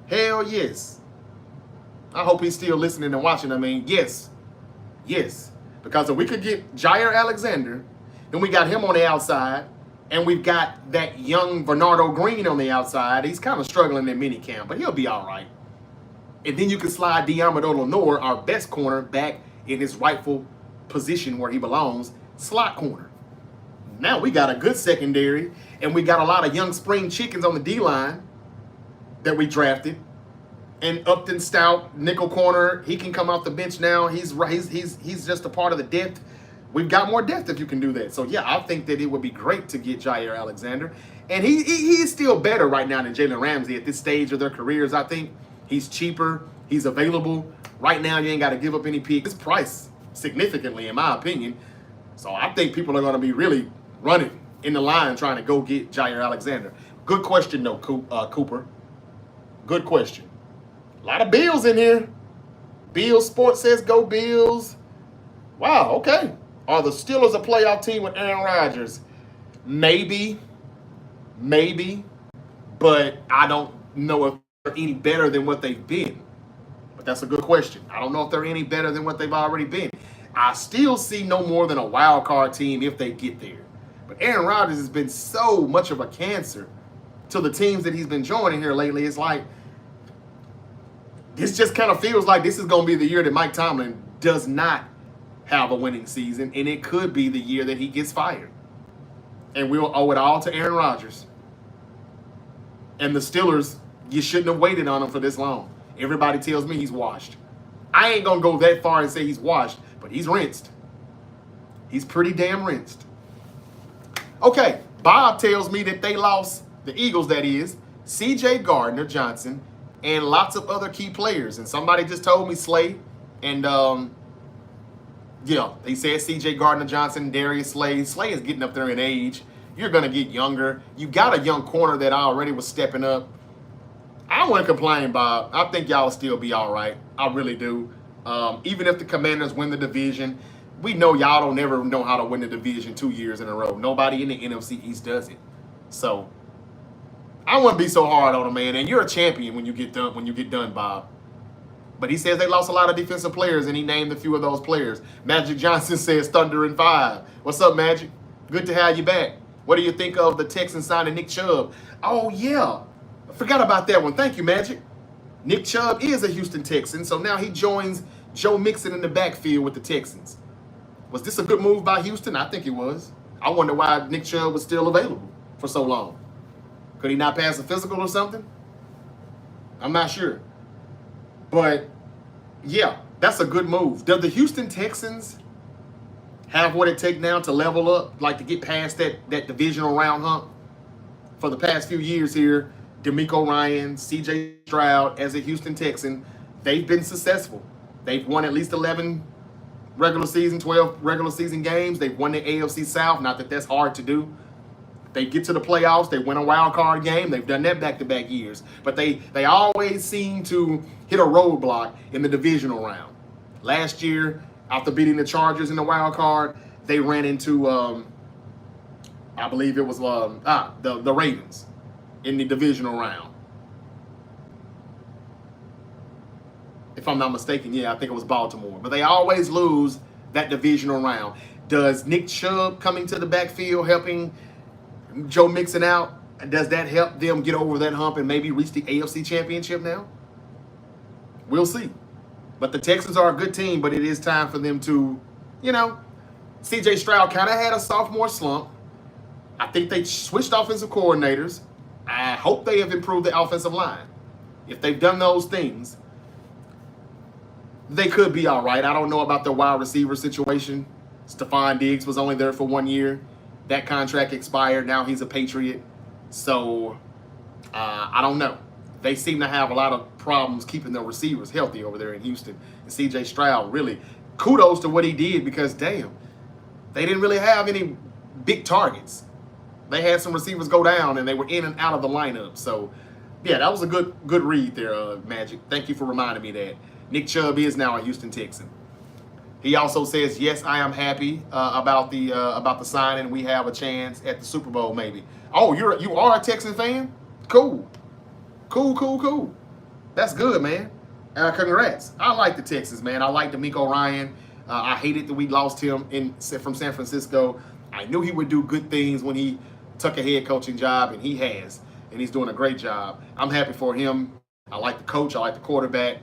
Hell yes. I hope he's still listening and watching. I mean, yes. Yes. Because if we could get Jaire Alexander Then we got him on the outside, and we've got that young Bernardo Green on the outside. He's kind of struggling in minicamp, but he'll be all right. And then you can slide Diamondo Lenore, our best corner, back in his rightful position where he belongs, slot corner. Now we got a good secondary, and we got a lot of young spring chickens on the D-line that we drafted. And Upton Stout, nickel corner, he can come off the bench now. He's just a part of the depth. We've got more depth if you can do that. So, yeah, I think that it would be great to get Jaire Alexander. And he is still better right now than Jalen Ramsey at this stage of their careers, I think. He's cheaper. He's available. Right now, you ain't got to give up any picks. His price significantly, in my opinion. So I think people are going to be really running in the line trying to go get Jaire Alexander. Good question, though, Cooper. Good question. A lot of Bills in here. Bills Sports says go Bills. Wow, okay. Are the Steelers a playoff team with Aaron Rodgers? Maybe. But I don't know if they're any better than what they've been. But that's a good question. I don't know if they're any better than what they've already been. I still see no more than a wild card team if they get there. But Aaron Rodgers has been so much of a cancer to the teams that he's been joining here lately. It's like, this just kind of feels like this is going to be the year that Mike Tomlin does not have a winning season, and it could be the year that he gets fired. And we'll owe it all to Aaron Rodgers. And the Steelers, you shouldn't have waited on him for this long. Everybody tells me he's washed. I ain't going to go that far and say he's washed, but he's rinsed. He's pretty damn rinsed. Okay, Bob tells me that they lost, the Eagles that is, C.J. Gardner-Johnson, and lots of other key players. And somebody just told me Slay. And, yeah, they said C.J. Gardner-Johnson, Darius Slay. Slay is getting up there in age. You're going to get younger. You got a young corner that already was stepping up. I don't want to complain, Bob. I think y'all will still be all right. I really do. Even if the Commanders win the division, we know y'all don't ever know how to win the division 2 years in a row. Nobody in the NFC East does it. So I wouldn't be so hard on him, man. And you're a champion when you get done, Bob. But he says they lost a lot of defensive players, and he named a few of those players. Magic Johnson says Thunder in 5. What's up, Magic? Good to have you back. What do you think of the Texans signing Nick Chubb? Oh, yeah. I forgot about that one. Thank you, Magic. Nick Chubb is a Houston Texan, so now he joins Joe Mixon in the backfield with the Texans. Was this a good move by Houston? I think it was. I wonder why Nick Chubb was still available for so long. Could he not pass a physical or something? I'm not sure. But, yeah, that's a good move. Does the Houston Texans have what it takes now to level up, like to get past that divisional round hump? For the past few years here, DeMeco Ryans, C.J. Stroud, as a Houston Texan, they've been successful. They've won at least 11 regular season, 12 regular season games. They've won the AFC South. Not that that's hard to do. They get to the playoffs. They win a wild card game. They've done that back-to-back years. But they always seem to hit a roadblock in the divisional round. Last year, after beating the Chargers in the wild card, they ran into, I believe it was the Ravens in the divisional round. If I'm not mistaken, yeah, I think it was Baltimore. But they always lose that divisional round. Does Nick Chubb coming to the backfield helping Joe Mixon out, does that help them get over that hump and maybe reach the AFC Championship now? We'll see. But the Texans are a good team, but it is time for them to, C.J. Stroud kind of had a sophomore slump. I think they switched offensive coordinators. I hope they have improved the offensive line. If they've done those things, they could be all right. I don't know about their wide receiver situation. Stephon Diggs was only there for 1 year. That contract expired. Now he's a Patriot. So, I don't know. They seem to have a lot of problems keeping their receivers healthy over there in Houston. And C.J. Stroud, really, kudos to what he did because, damn, they didn't really have any big targets. They had some receivers go down, and they were in and out of the lineup. So, yeah, that was a good read there, Magic. Thank you for reminding me that. Nick Chubb is now a Houston Texan. He also says, yes, I am happy about the signing. We have a chance at the Super Bowl, maybe. Oh, you are a Texan fan? Cool. That's good, man. Congrats. I like the Texans, man. I like DeMeco Ryan. I hated that we lost him from San Francisco. I knew he would do good things when he took a head coaching job, and he has. And he's doing a great job. I'm happy for him. I like the coach. I like the quarterback.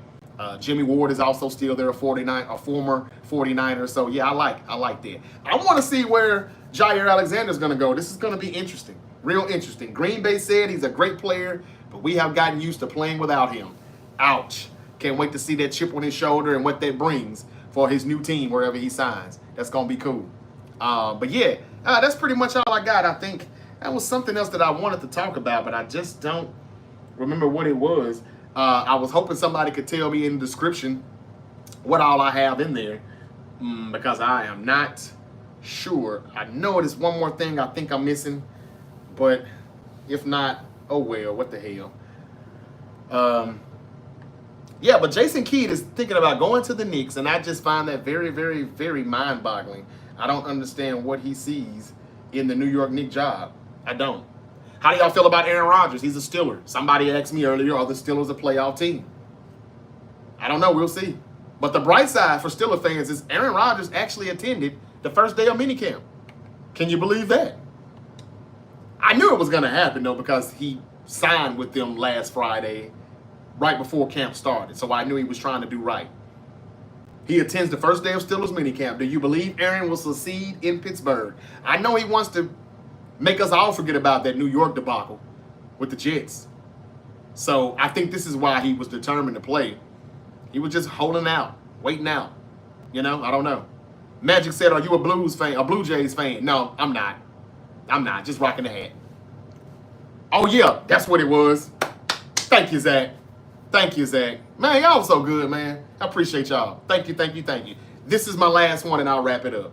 Jimmy Ward is also still there, a former 49er. So, yeah, I like that. I want to see where Jaire Alexander is going to go. This is going to be interesting, real interesting. Green Bay said he's a great player, but we have gotten used to playing without him. Ouch. Can't wait to see that chip on his shoulder and what that brings for his new team wherever he signs. That's going to be cool. But, yeah, that's pretty much all I got. I think that was something else that I wanted to talk about, but I just don't remember what it was. I was hoping somebody could tell me in the description what all I have in there, because I am not sure. I know it is one more thing I think I'm missing, but if not, oh well, what the hell. Yeah, but Jason Kidd is thinking about going to the Knicks, and I just find that very, very, very mind-boggling. I don't understand what he sees in the New York Knicks job. I don't. How do y'all feel about Aaron Rodgers? He's a Steeler. Somebody asked me earlier, are the Steelers a playoff team? I don't know. We'll see. But the bright side for Steeler fans is Aaron Rodgers actually attended the first day of minicamp. Can you believe that? I knew it was going to happen, though, because he signed with them last Friday, right before camp started. So I knew he was trying to do right. He attends the first day of Steelers minicamp. Do you believe Aaron will succeed in Pittsburgh? I know he wants to make us all forget about that New York debacle with the Jets. So I think this is why he was determined to play. He was just holding out, waiting out. You know, I don't know. Magic said, are you a Blues fan, a Blue Jays fan? No, I'm not. I'm not. Just rocking the hat. Oh, yeah, that's what it was. Thank you, Zach. Thank you, Zach. Man, y'all so good, man. I appreciate y'all. Thank you, thank you, thank you. This is my last one, and I'll wrap it up.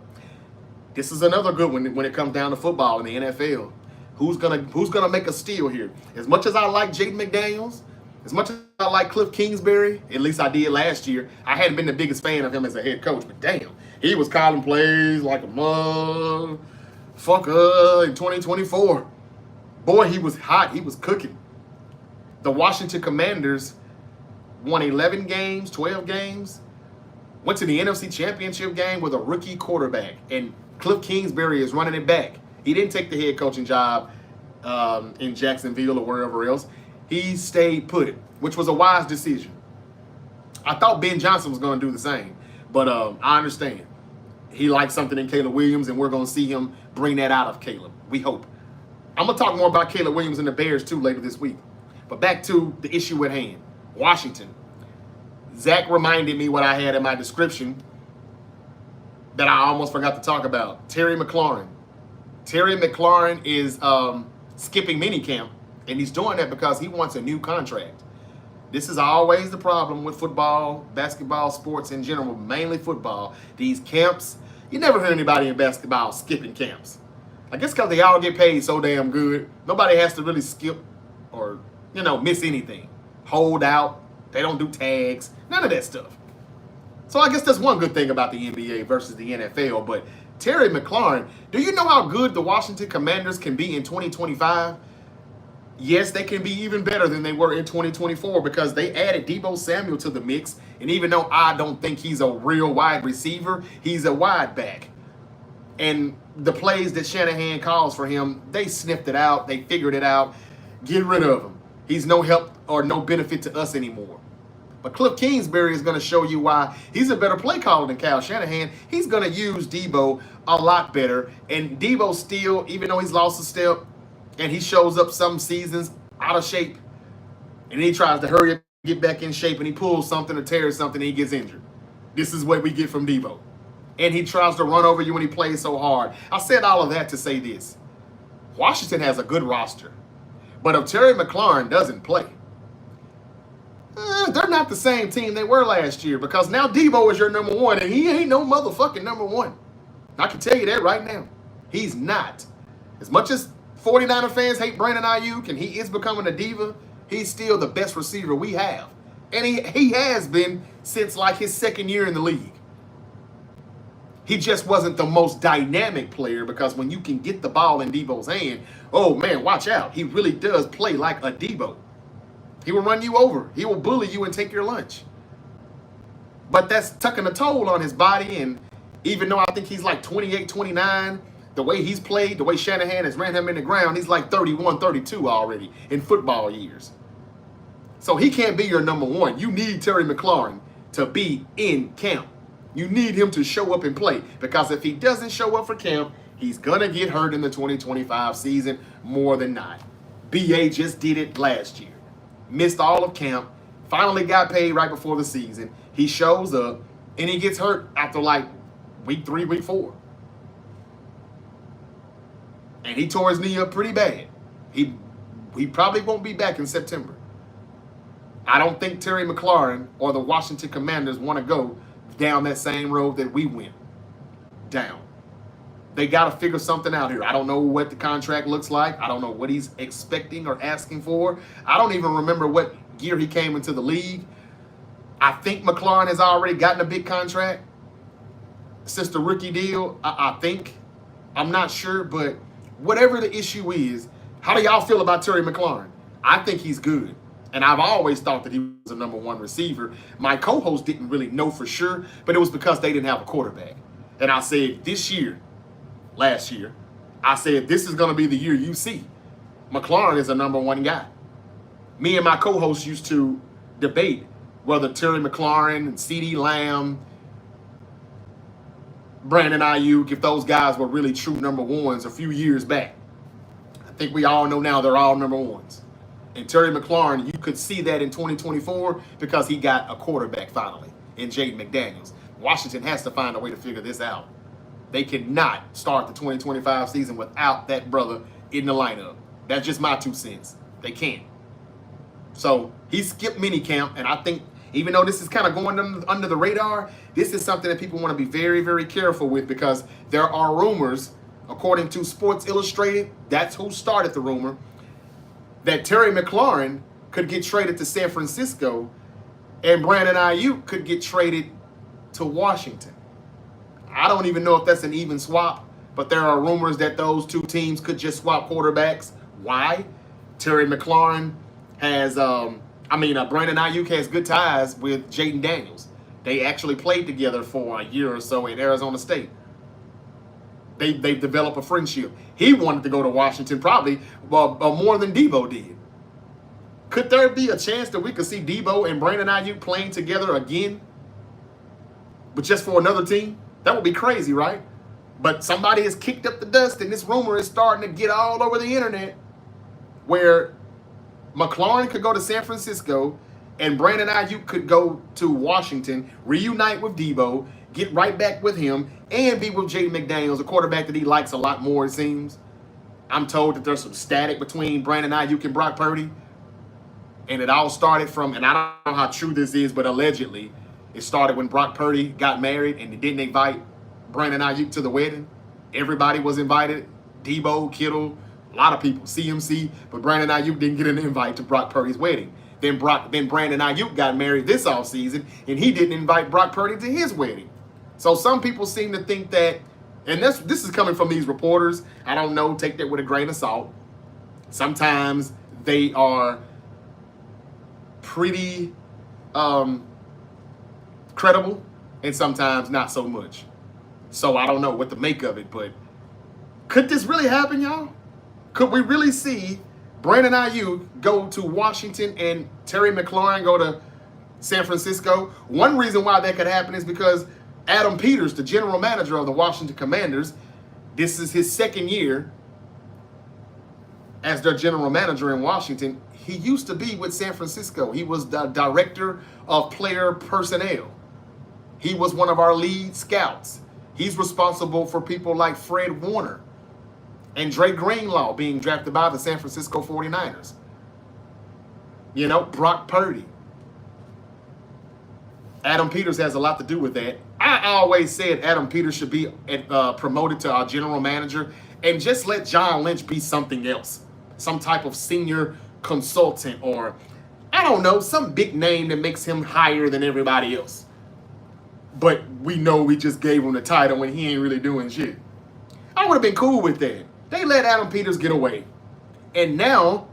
This is another good one when it comes down to football in the NFL. Who's gonna make a steal here? As much as I like Jaden McDaniels, as much as I like Cliff Kingsbury, at least I did last year, I hadn't been the biggest fan of him as a head coach, but damn, he was calling plays like a motherfucker in 2024. Boy, he was hot. He was cooking. The Washington Commanders won 11 games, 12 games, went to the NFC Championship game with a rookie quarterback, and Cliff Kingsbury is running it back. He didn't take the head coaching job in Jacksonville or wherever else. He stayed put, which was a wise decision. I thought Ben Johnson was going to do the same, but I understand. He likes something in Caleb Williams, and we're going to see him bring that out of Caleb. We hope. I'm going to talk more about Caleb Williams and the Bears, too, later this week. But back to the issue at hand. Washington. Zach reminded me what I had in my description that I almost forgot to talk about. Terry McLaurin. Terry McLaurin is skipping minicamp, and he's doing that because he wants a new contract. This is always the problem with football, basketball, sports in general, mainly football. These camps, you never hear anybody in basketball skipping camps. I guess because they all get paid so damn good. Nobody has to really skip or, miss anything. Hold out. They don't do tags. None of that stuff. So I guess that's one good thing about the NBA versus the NFL. But Terry McLaurin, do you know how good the Washington Commanders can be in 2025? Yes, they can be even better than they were in 2024 because they added Deebo Samuel to the mix. And even though I don't think he's a real wide receiver, he's a wide back. And the plays that Shanahan calls for him, they sniffed it out. They figured it out. Get rid of him. He's no help or no benefit to us anymore. But Cliff Kingsbury is going to show you why he's a better play caller than Kyle Shanahan. He's going to use Deebo a lot better. And Deebo still, even though he's lost a step, and he shows up some seasons out of shape, and he tries to hurry up, get back in shape, and he pulls something or tears something, and he gets injured. This is what we get from Deebo. And he tries to run over you when he plays so hard. I said all of that to say this. Washington has a good roster. But if Terry McLaurin doesn't play, they're not the same team they were last year because now Deebo is your number one, and he ain't no motherfucking number one. I can tell you that right now. He's not. As much as 49er fans hate Brandon Ayuk and he is becoming a diva, he's still the best receiver we have. And he has been since like his second year in the league. He just wasn't the most dynamic player because when you can get the ball in Deebo's hand, oh man, watch out. He really does play like a Deebo. He will run you over. He will bully you and take your lunch. But that's tucking a toll on his body. And even though I think he's like 28, 29, The way he's played, the way Shanahan has ran him in the ground, he's like 31, 32 already in football years. So he can't be your number one. You need Terry McLaurin to be in camp. You need him to show up and play, because if he doesn't show up for camp, he's going to get hurt in the 2025 season more than not. BA just did it last year. Missed all of camp, finally got paid right before the season. He shows up, and he gets hurt after like week 3, week 4. And he tore his knee up pretty bad. He probably won't be back in September. I don't think Terry McLaurin or the Washington Commanders want to go down that same road that we went down. They got to figure something out here. I don't know what the contract looks like. I don't know what he's expecting or asking for. I don't even remember what year he came into the league. I think McLaurin has already gotten a big contract since the rookie deal. I think. I'm not sure, but whatever the issue is, how do y'all feel about Terry McLaurin? I think he's good. And I've always thought that he was a number one receiver. My co-host didn't really know for sure, but it was because they didn't have a quarterback. And I said last year, I said, this is going to be the year you see. McLaurin is a number one guy. Me and my co-host used to debate whether Terry McLaurin and CeeDee Lamb, Brandon Ayuk, if those guys were really true number ones a few years back. I think we all know now they're all number ones. And Terry McLaurin, you could see that in 2024 because he got a quarterback finally in Jaden McDaniels. Washington has to find a way to figure this out. They cannot start the 2025 season without that brother in the lineup. That's just my 2 cents. They can't. So he skipped minicamp, and I think even though this is kind of going under the radar, this is something that people want to be very, very careful with, because there are rumors, according to Sports Illustrated, that's who started the rumor, that Terry McLaurin could get traded to San Francisco and Brandon Ayuk could get traded to Washington. I don't even know if that's an even swap, but there are rumors that those 2 teams could just swap quarterbacks. Why? Terry McLaurin has, Brandon Ayuk has good ties with Jaden Daniels. They actually played together for a year or so at Arizona State. They've developed a friendship. He wanted to go to Washington probably more than Debo did. Could there be a chance that we could see Debo and Brandon Ayuk playing together again, but just for another team? That would be crazy, right? But somebody has kicked up the dust, and this rumor is starting to get all over the internet, where McLaurin could go to San Francisco and Brandon Ayuk could go to Washington, reunite with Debo, get right back with him, and be with Jaden McDaniels, a quarterback that he likes a lot more, it seems. I'm told that there's some static between Brandon Ayuk and Brock Purdy. And it all started from, and I don't know how true this is, but allegedly, it started when Brock Purdy got married and he didn't invite Brandon Ayuk to the wedding. Everybody was invited. Debo, Kittle, a lot of people, CMC, but Brandon Ayuk didn't get an invite to Brock Purdy's wedding. Then Brandon Ayuk got married this offseason, and he didn't invite Brock Purdy to his wedding. So some people seem to think that, and this is coming from these reporters. I don't know, take that with a grain of salt. Sometimes they are pretty credible, and sometimes not so much. So I don't know what to make of it, but could this really happen, y'all? Could we really see Brandon Ayuk go to Washington and Terry McLaurin go to San Francisco? One reason why that could happen is because Adam Peters, the general manager of the Washington Commanders, this is his 2nd year as their general manager in Washington. He used to be with San Francisco. He was the director of player personnel. He was one of our lead scouts. He's responsible for people like Fred Warner and Dre Greenlaw being drafted by the San Francisco 49ers. You know, Brock Purdy. Adam Peters has a lot to do with that. I always said Adam Peters should be promoted to our general manager and just let John Lynch be something else. Some type of senior consultant, or I don't know, some big name that makes him higher than everybody else. But we know we just gave him the title when he ain't really doing shit. I would have been cool with that. They let Adam Peters get away. And now,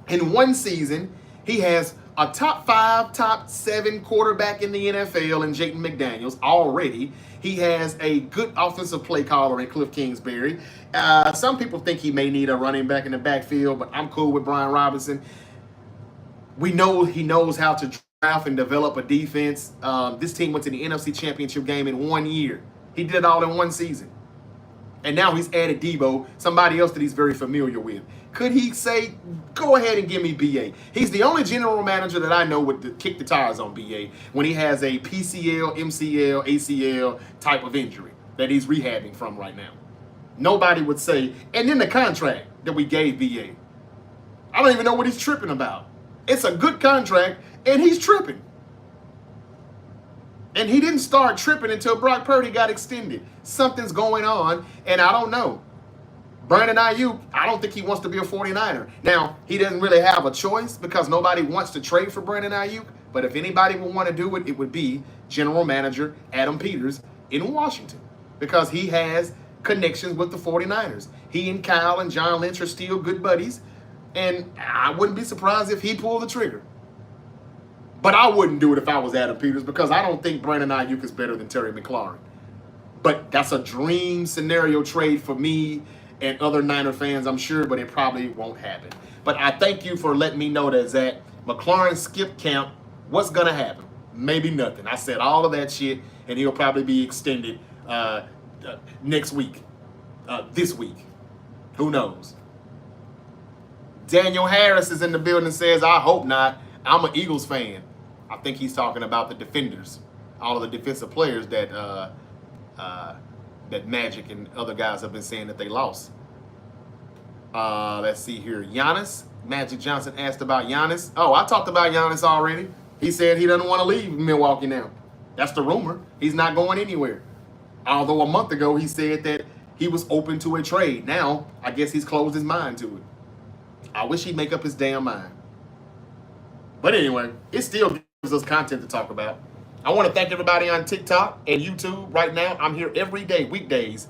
in one season, he has a top 5, top 7 quarterback in the NFL in Jaden McDaniels already. He has a good offensive play caller in Cliff Kingsbury. Some people think he may need a running back in the backfield, but I'm cool with Brian Robinson. We know he knows how to draft and develop a defense. This team went to the NFC Championship game in 1 year. He did it all in 1 season. And now he's added Debo, somebody else that he's very familiar with. Could he say, go ahead and give me BA? He's the only general manager that I know would kick the tires on BA when he has a PCL, MCL, ACL type of injury that he's rehabbing from right now. Nobody would say, and then the contract that we gave BA. I don't even know what he's tripping about. It's a good contract, and he's tripping. And he didn't start tripping until Brock Purdy got extended. Something's going on, and I don't know. Brandon Ayuk, I don't think he wants to be a 49er. Now, he doesn't really have a choice because nobody wants to trade for Brandon Ayuk. But if anybody would want to do it, it would be General Manager Adam Peters in Washington because he has connections with the 49ers. He and Kyle and John Lynch are still good buddies, and I wouldn't be surprised if he pulled the trigger. But I wouldn't do it if I was Adam Peters because I don't think Brandon Ayuk is better than Terry McLaurin. But that's a dream scenario trade for me and other Niner fans, I'm sure, but it probably won't happen. But I thank you for letting me know that, Zach. McLaurin skipped camp. What's going to happen? Maybe nothing. I said all of that shit, and he'll probably be extended next week, this week. Who knows? Daniel Harris is in the building and says, I hope not. I'm an Eagles fan. I think he's talking about the defenders, all of the defensive players that that Magic and other guys have been saying that they lost. Let's see here. Giannis. Magic Johnson asked about Giannis. Oh, I talked about Giannis already. He said he doesn't want to leave Milwaukee now. That's the rumor. He's not going anywhere. Although a month ago he said that he was open to a trade. Now, I guess he's closed his mind to it. I wish he'd make up his damn mind. But anyway, it still gives us content to talk about. I want to thank everybody on TikTok and YouTube. Right now, I'm here every day, weekdays,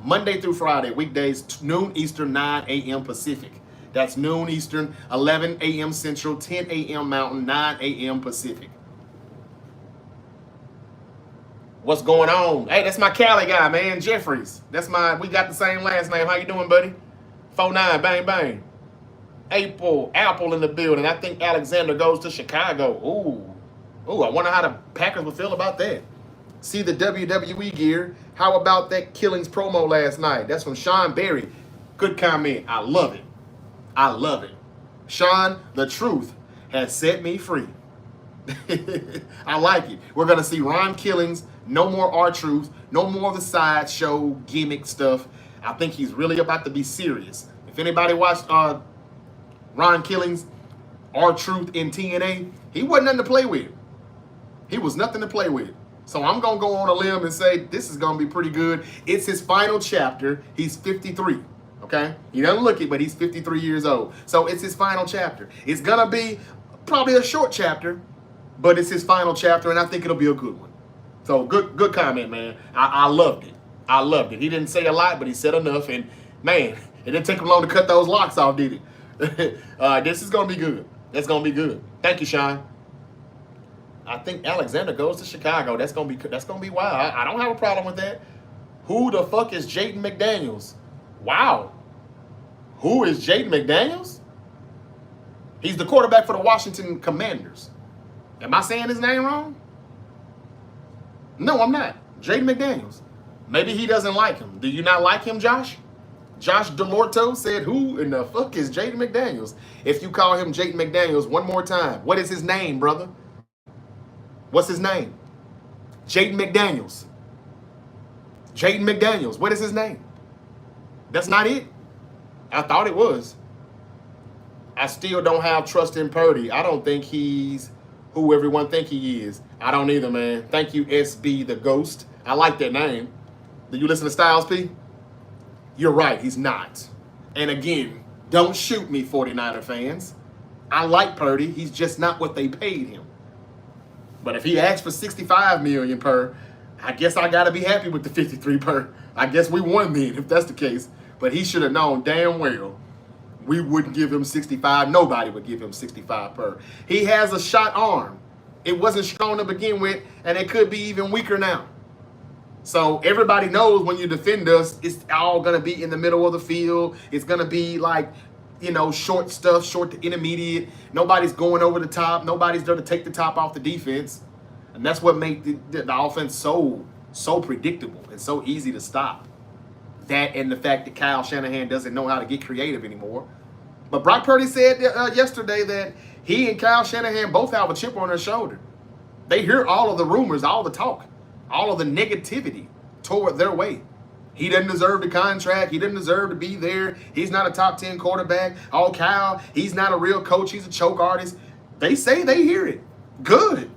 Monday through Friday, weekdays, noon Eastern, 9 a.m. Pacific. That's noon Eastern, 11 a.m. Central, 10 a.m. Mountain, 9 a.m. Pacific. What's going on? Hey, that's my Cali guy, man, Jeffries. We got the same last name. How you doing, buddy? 4-9, bang, bang. Apple in the building. I think Alexander goes to Chicago. Ooh, I wonder how the Packers would feel about that. See the WWE gear. How about that Killings promo last night? That's from Sean Berry. Good comment. I love it. I love it. Sean, the truth has set me free. I like it. We're going to see Ron Killings. No more R-Truth. No more of the sideshow gimmick stuff. I think he's really about to be serious. If anybody watched Ron Killings, R-Truth in TNA, he wasn't nothing to play with. He was nothing to play with. So I'm going to go on a limb and say this is going to be pretty good. It's his final chapter. He's 53, okay? He doesn't look it, but he's 53 years old. So it's his final chapter. It's going to be probably a short chapter, but it's his final chapter, and I think it'll be a good one. So good comment, man. I loved it. I loved it. He didn't say a lot, but he said enough, and, man, it didn't take him long to cut those locks off, did it? This is going to be good. That's going to be good. Thank you, Sean. I think Alexander goes to Chicago. That's gonna be wild. I don't have a problem with that. Who the fuck is Jaden McDaniels? Wow. Who is Jaden McDaniels? He's the quarterback for the Washington Commanders. Am I saying his name wrong? No, I'm not. Jaden McDaniels. Maybe he doesn't like him. Do you not like him, Josh? Josh DeLorto said, who in the fuck is Jaden McDaniels? If you call him Jaden McDaniels one more time, what is his name, brother? What's his name? Jaden McDaniels. Jaden McDaniels. What is his name? That's not it. I thought it was. I still don't have trust in Purdy. I don't think he's who everyone think he is. I don't either, man. Thank you, SB the Ghost. I like that name. Do you listen to Styles P? You're right, he's not. And again, don't shoot me, 49er fans. I like Purdy. He's just not what they paid him. But if he asked for $65 million per, I guess I got to be happy with the 53 per. I guess we won then, if that's the case. But he should have known damn well we wouldn't give him 65. Nobody would give him 65 per. He has a shot arm. It wasn't strong to begin with, and it could be even weaker now. So everybody knows when you defend us, it's all going to be in the middle of the field. It's going to be like, short stuff, short to intermediate. Nobody's going over the top. Nobody's there to take the top off the defense. And that's what makes the offense so predictable and so easy to stop. That and the fact that Kyle Shanahan doesn't know how to get creative anymore. But Brock Purdy said yesterday that he and Kyle Shanahan both have a chip on their shoulder. They hear all of the rumors, all the talk, all of the negativity toward their way. He doesn't deserve the contract. He doesn't deserve to be there. He's not a top 10 quarterback. Oh, Kyle, he's not a real coach. He's a choke artist. They say they hear it. Good.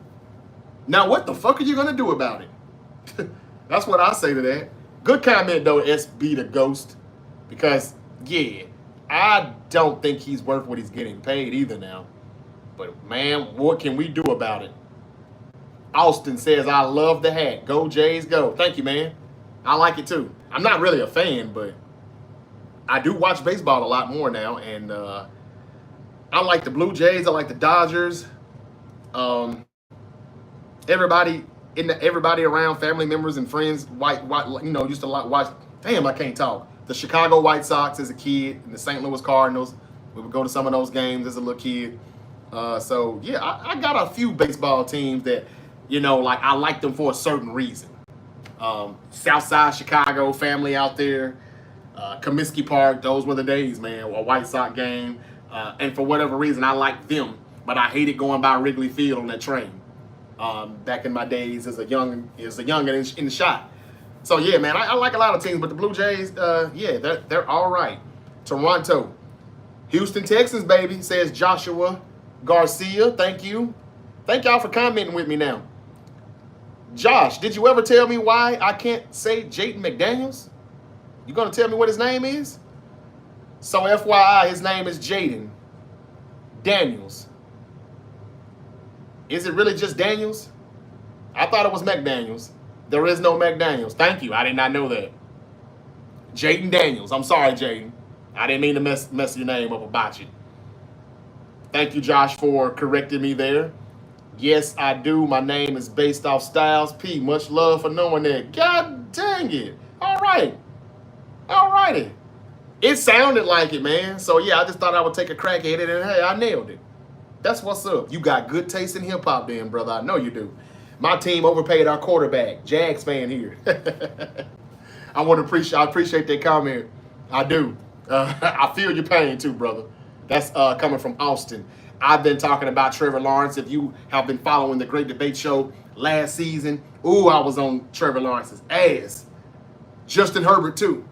Now, what the fuck are you going to do about it? That's what I say to that. Good comment, though, SB the Ghost. Because, yeah, I don't think he's worth what he's getting paid either now. But, man, what can we do about it? Austin says, I love the hat. Go Jays, go. Thank you, man. I like it, too. I'm not really a fan, but I do watch baseball a lot more now. And I like the Blue Jays. I like the Dodgers. Everybody around, family members and friends, used to watch. Damn, I can't talk. The Chicago White Sox as a kid, and the St. Louis Cardinals. We would go to some of those games as a little kid. So yeah, I got a few baseball teams that, I like them for a certain reason. Southside Chicago, family out there, Comiskey Park. Those were the days, man. A White Sox game, and for whatever reason, I like them, but I hated going by Wrigley Field on that train. Back in my days as a young in the shot. So yeah, man, I like a lot of teams, but the Blue Jays, they're all right. Toronto, Houston Texans, baby, says Joshua Garcia. Thank you. Thank y'all for commenting with me now. Josh, did you ever tell me why I can't say Jaden McDaniels? You gonna tell me what his name is? So FYI, his name is Jaden Daniels. Is it really just Daniels? I thought it was McDaniels. There is no McDaniels. Thank you. I did not know that. Jaden Daniels. I'm sorry, Jaden. I didn't mean to mess your name up or botch it. Thank you, Josh, for correcting me there. Yes, I do. My name is based off Styles P. Much love for knowing that. God dang it. All right. All righty. It sounded like it, man. So, yeah, I just thought I would take a crack at it, and, hey, I nailed it. That's what's up. You got good taste in hip-hop then, brother. I know you do. My team overpaid our quarterback. Jags fan here. I appreciate that comment. I do. I feel your pain too, brother. That's coming from Austin. I've been talking about Trevor Lawrence. If you have been following the Great Debate Show last season, I was on Trevor Lawrence's ass. Justin Herbert too.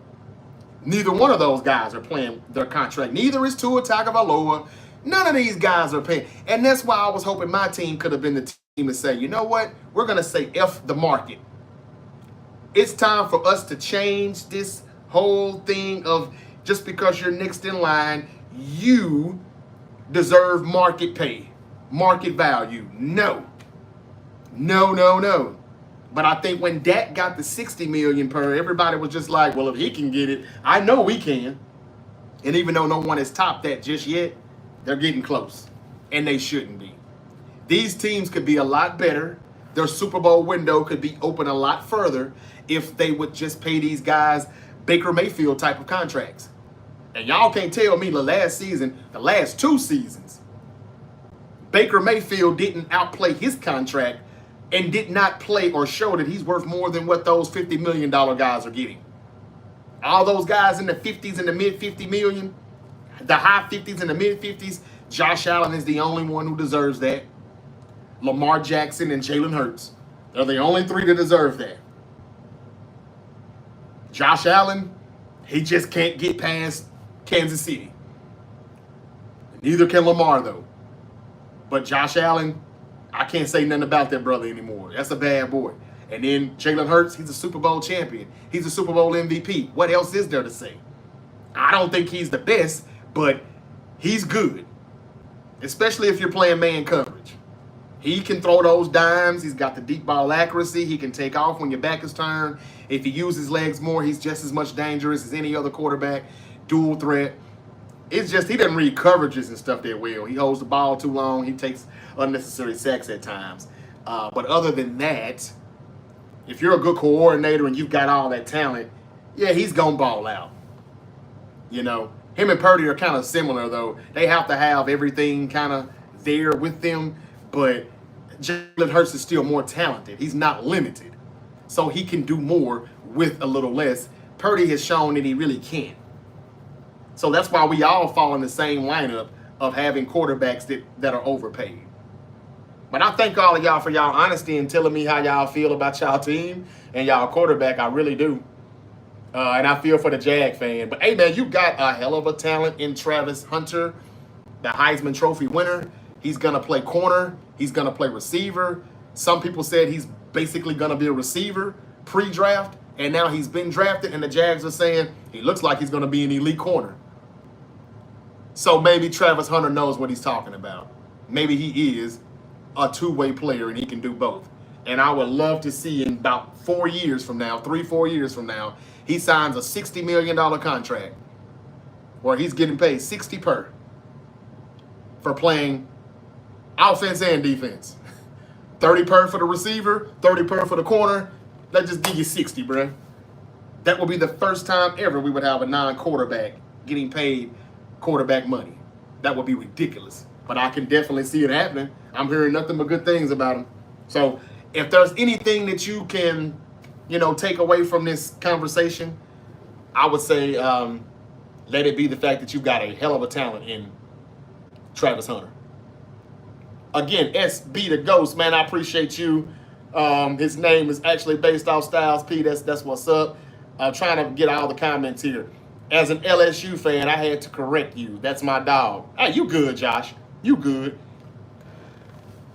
Neither one of those guys are playing their contract. Neither is Tua Tagovailoa. None of these guys are paying. And that's why I was hoping my team could have been the team to say, you know what? We're going to say F the market. It's time for us to change this whole thing of just because you're next in line, you deserve market pay, market value. No. But I think when Dak got the $60 million per, everybody was just like, well, if he can get it, I know we can. And even though no one has topped that just yet, they're getting close, and they shouldn't be. These teams could be a lot better. Their Super Bowl window could be open a lot further if they would just pay these guys Baker Mayfield type of contracts. And y'all can't tell me the last 2 seasons, Baker Mayfield didn't outplay his contract and did not play or show that he's worth more than what those $50 million guys are getting. All those guys in the 50s and the mid 50 million, the high 50s and the mid 50s, Josh Allen is the only one who deserves that. Lamar Jackson and Jalen Hurts. They're the only 3 that deserve that. Josh Allen, he just can't get past Kansas City. Neither can Lamar, though. But Josh Allen, I can't say nothing about that brother anymore. That's a bad boy. And then Jalen Hurts, he's a Super Bowl champion. He's a Super Bowl MVP. What else is there to say? I don't think he's the best, but he's good. Especially if you're playing man coverage. He can throw those dimes. He's got the deep ball accuracy. He can take off when your back is turned. If he uses legs more, he's just as much dangerous as any other quarterback. Dual threat. It's just he doesn't read coverages and stuff that well. He holds the ball too long. He takes unnecessary sacks at times. But other than that, if you're a good coordinator and you've got all that talent, yeah, he's going to ball out. You know, him and Purdy are kind of similar, though. They have to have everything kind of there with them. But Jalen Hurts is still more talented. He's not limited. So he can do more with a little less. Purdy has shown that he really can. So that's why we all fall in the same lineup of having quarterbacks that are overpaid. But I thank all of y'all for y'all honesty and telling me how y'all feel about y'all team and y'all quarterback. I really do. And I feel for the Jag fan. But, hey, man, you got a hell of a talent in Travis Hunter, the Heisman Trophy winner. He's going to play corner. He's going to play receiver. Some people said he's basically going to be a receiver pre-draft. And now he's been drafted, and the Jags are saying he looks like he's going to be an elite corner. So maybe Travis Hunter knows what he's talking about. Maybe he is a two-way player, and he can do both. And I would love to see in about 4 years from now, 3-4 years from now, he signs a $60 million contract where he's getting paid $60 per for playing offense and defense. 30 per for the receiver, 30 per for the corner. Let's just give you 60, bro. That will be the first time ever we would have a non-quarterback getting paid quarterback money. That would be ridiculous. But I can definitely see it happening. I'm hearing nothing but good things about him. So if there's anything that you can, take away from this conversation, I would say let it be the fact that you've got a hell of a talent in Travis Hunter. Again, SB the Ghost, man, I appreciate you. His name is actually based off Styles P. That's what's up. I'm trying to get all the comments here. As an LSU fan, I had to correct you. That's my dog. Hey, you good, Josh. You good.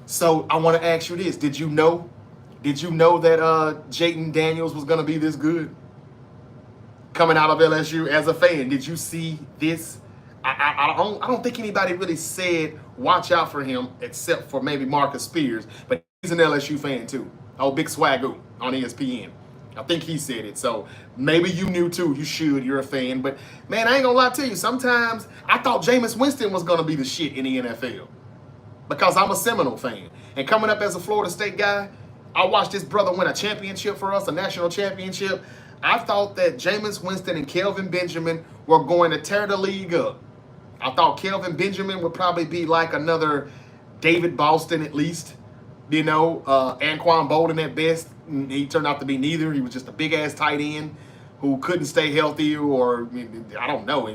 So I want to ask you this. Did you know that Jaden Daniels was going to be this good? Coming out of LSU as a fan, did you see this? I don't think anybody really said watch out for him except for maybe Marcus Spears. But he's an LSU fan too. Oh, Big Swagoo on ESPN. I think he said it. So maybe you knew too. You should. You're a fan. But, man, I ain't going to lie to you. Sometimes I thought Jameis Winston was going to be the shit in the NFL because I'm a Seminole fan. And coming up as a Florida State guy, I watched this brother win a championship for us, a national championship. I thought that Jameis Winston and Kelvin Benjamin were going to tear the league up. I thought Kelvin Benjamin would probably be like another David Boston at least. Anquan Bolden at best. He turned out to be neither. He was just a big-ass tight end who couldn't stay healthy or, I don't know.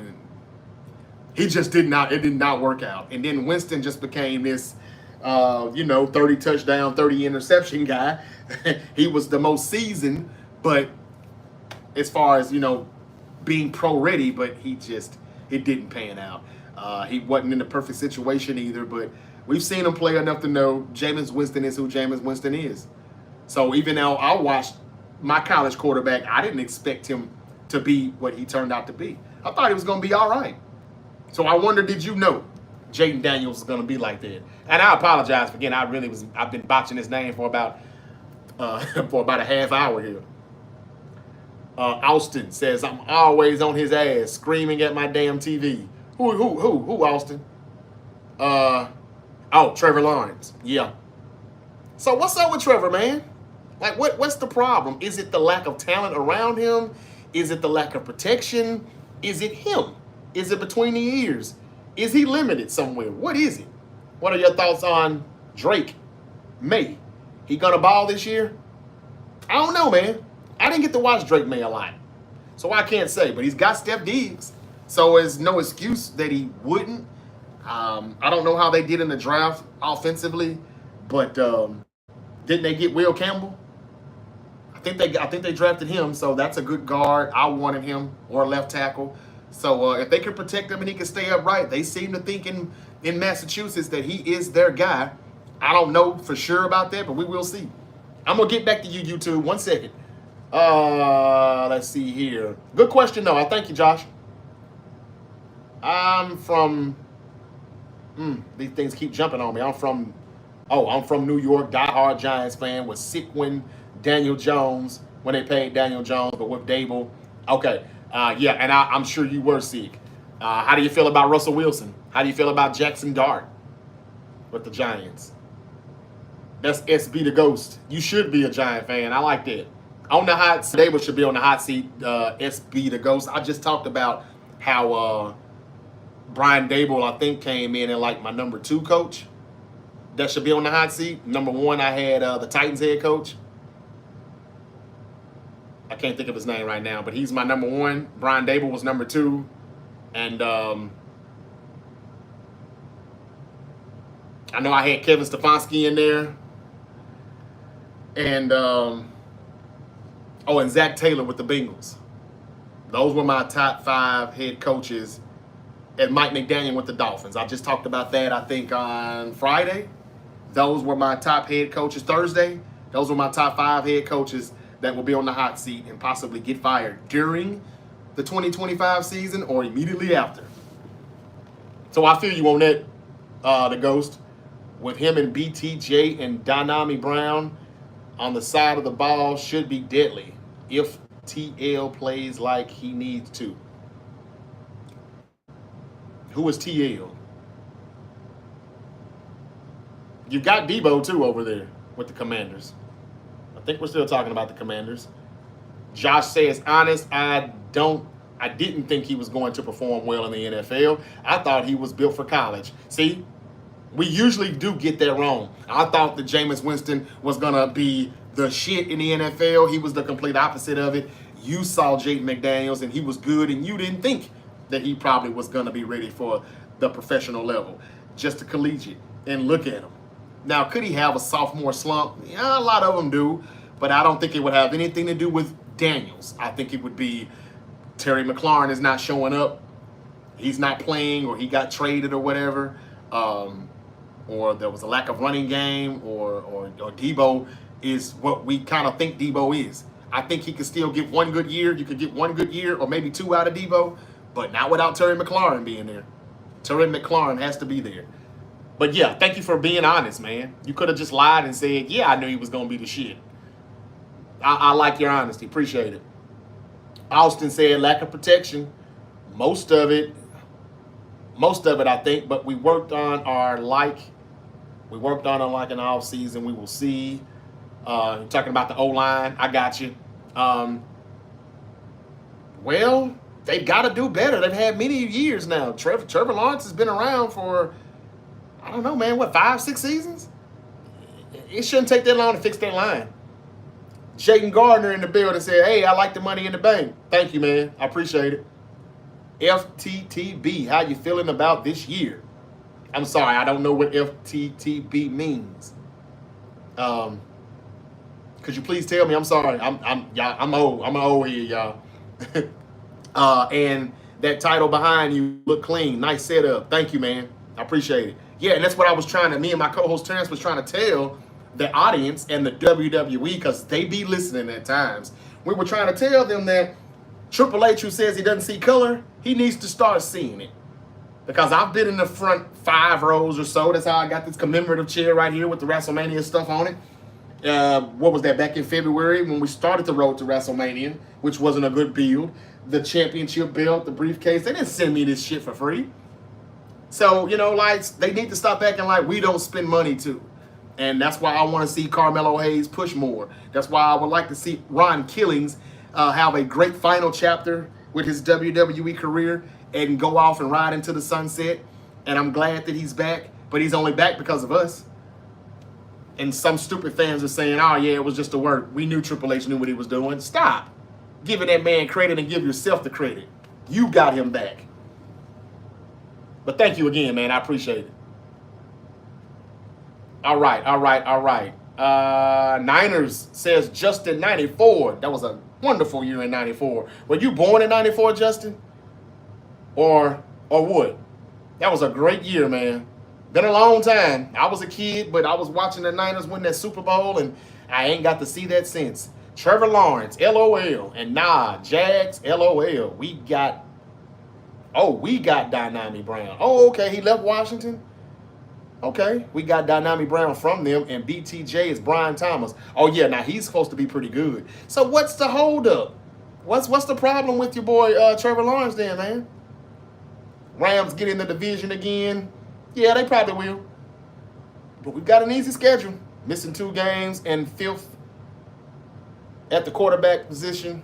He just it did not work out. And then Winston just became this, 30 touchdown, 30 interception guy. He was the most seasoned, but as far as, being pro-ready, but it didn't pan out. He wasn't in the perfect situation either, but we've seen him play enough to know Jameis Winston is who Jameis Winston is. So even though I watched my college quarterback, I didn't expect him to be what he turned out to be. I thought he was going to be all right. So I wonder, did you know Jaden Daniels is going to be like that? And I apologize for again. I've been botching his name for about a half hour here. Austin says I'm always on his ass, screaming at my damn TV. Who Austin? Trevor Lawrence. Yeah. So what's up with Trevor, man? Like, what's the problem? Is it the lack of talent around him? Is it the lack of protection? Is it him? Is it between the ears? Is he limited somewhere? What is it? What are your thoughts on Drake May? He gonna ball this year? I don't know, man. I didn't get to watch Drake May a lot, so I can't say. But he's got Steph Diggs, so there's no excuse that he wouldn't. I don't know how they did in the draft offensively, but didn't they get Will Campbell? I think they drafted him, so that's a good guard. I wanted him, or left tackle. So if they can protect him and he can stay upright, they seem to think in Massachusetts that he is their guy. I don't know for sure about that, but we will see. I'm gonna get back to you, YouTube. 1 second. Let's see here. Good question, though. I thank you, Josh. I'm from. These things keep jumping on me. I'm from New York. Diehard Giants fan. Was sick when Daniel Jones, when they paid Daniel Jones, but with Dable. Okay. Yeah, and I'm sure you were sick. How do you feel about Russell Wilson? How do you feel about Jackson Dart with the Giants? That's SB the Ghost. You should be a Giant fan. I like that. On the hot seat, Dable should be on the hot seat. SB the Ghost. I just talked about how Brian Dable, I think, came in and like my number 2 coach. That should be on the hot seat. Number 1, I had the Titans head coach. I can't think of his name right now, but he's my number 1. Brian Dable was number 2. And I know I had Kevin Stefanski in there. And and Zach Taylor with the Bengals. Those were my top 5 head coaches. And Mike McDaniel with the Dolphins. I just talked about that, I think, on Friday. Those were my top head coaches. Thursday, those were my top 5 head coaches that will be on the hot seat and possibly get fired during the 2025 season or immediately after. So I feel you on that, the Ghost. With him and BTJ and Dynami Brown on the side of the ball should be deadly if TL plays like he needs to. Who is TL? You got Debo too over there with the Commanders. I think we're still talking about the Commanders. Josh says, honest, I didn't think he was going to perform well in the NFL. I thought he was built for college. See, we usually do get that wrong. I thought that Jameis Winston was going to be the shit in the NFL. He was the complete opposite of it. You saw Jaden McDaniels, and he was good, and you didn't think that he probably was going to be ready for the professional level, just a collegiate. And look at him. Now, could he have a sophomore slump? Yeah, a lot of them do, but I don't think it would have anything to do with Daniels. I think it would be Terry McLaurin is not showing up. He's not playing, or he got traded or whatever, or there was a lack of running game, or Debo is what we kind of think Debo is. I think he could still get one good year. You could get one good year or maybe 2 out of Debo, but not without Terry McLaurin being there. Terry McLaurin has to be there. But yeah, thank you for being honest, man. You could have just lied and said, yeah, I knew he was going to be the shit. I like your honesty. Appreciate it. Austin said lack of protection. Most of it, I think, but we worked on our like in the off season. We will see. Talking about the O-line. I got you. Well, they've got to do better. They've had many years now. Trevor Lawrence has been around for, I don't know, man, 5, 6 seasons? It shouldn't take that long to fix that line. Jayden Gardner in the building said, hey, I like the money in the bank. Thank you, man. I appreciate it. FTTB, how you feeling about this year? I'm sorry, I don't know what FTTB means. Could you please tell me? I'm sorry. I'm old. I'm old here, y'all. And that title behind you look clean. Nice setup. Thank you, man. I appreciate it. Yeah, and that's what I was me and my co-host Terrence was trying to tell the audience and the WWE, because they be listening at times. We were trying to tell them that Triple H, who says he doesn't see color, he needs to start seeing it. Because I've been in the front 5 rows or so. That's how I got this commemorative chair right here with the WrestleMania stuff on it. What was that, back in February when we started the road to WrestleMania, which wasn't a good build. The championship belt, the briefcase, they didn't send me this shit for free. So, like, they need to stop acting like we don't spend money too. And that's why I want to see Carmelo Hayes push more. That's why I would like to see Ron Killings have a great final chapter with his WWE career and go off and ride into the sunset. And I'm glad that he's back, but he's only back because of us. And some stupid fans are saying, oh, yeah, it was just a work. We knew Triple H knew what he was doing. Stop giving that man credit and give yourself the credit. You got him back. But thank you again, man. I appreciate it. All right. Niners says Justin 94. That was a wonderful year in 94. Were you born in 94, Justin? Or what? That was a great year, man. Been a long time. I was a kid, but I was watching the Niners win that Super Bowl, and I ain't got to see that since. Trevor Lawrence, LOL. And Jags, LOL. We got Dynami Brown. Oh, okay, he left Washington? Okay, we got Dynami Brown from them, and BTJ is Brian Thomas. Oh, yeah, now he's supposed to be pretty good. So what's the holdup? What's the problem with your boy Trevor Lawrence then, man? Rams get in the division again? Yeah, they probably will. But we've got an easy schedule. Missing 2 games and 5th at the quarterback position.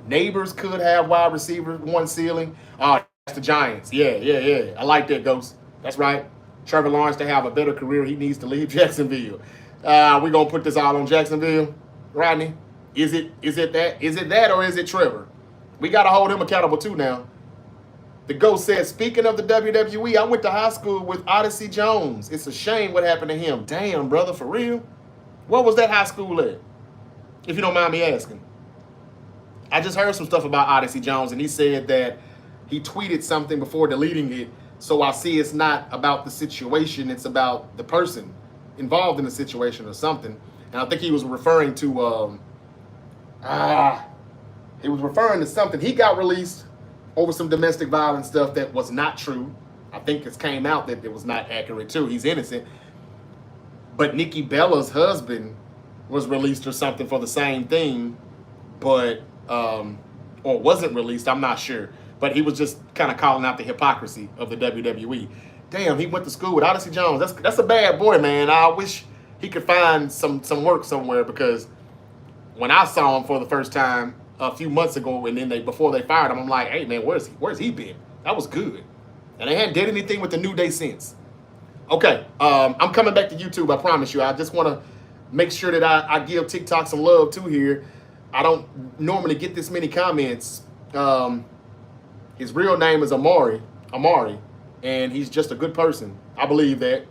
Neighbors could have wide receiver 1 ceiling. Oh, that's the Giants. Yeah. I like that, Ghost. That's right. Trevor Lawrence, to have a better career, he needs to leave Jacksonville. We're going to put this all on Jacksonville. Rodney, is it that or is it Trevor? We got to hold him accountable too now. The Ghost said, speaking of the WWE, I went to high school with Odyssey Jones. It's a shame what happened to him. Damn, brother, for real? What was that high school at? If you don't mind me asking. I just heard some stuff about Odyssey Jones, and he said that he tweeted something before deleting it. So I see it's not about the situation, it's about the person involved in the situation or something. And I think he was referring to, something. He got released over some domestic violence stuff that was not true. I think it came out that it was not accurate too. He's innocent. But Nikki Bella's husband was released or something for the same thing, but, or wasn't released, I'm not sure. But he was just kind of calling out the hypocrisy of the WWE. Damn, he went to school with Odyssey Jones. That's a bad boy, man. I wish he could find some work somewhere, because when I saw him for the first time a few months ago, and then before they fired him, I'm like, hey man, where's he been? That was good. And they hadn't did anything with the New Day since. Okay, I'm coming back to YouTube, I promise you. I just want to make sure that I give TikTok some love too here. I don't normally get this many comments. His real name is Amari, and he's just a good person. I believe that.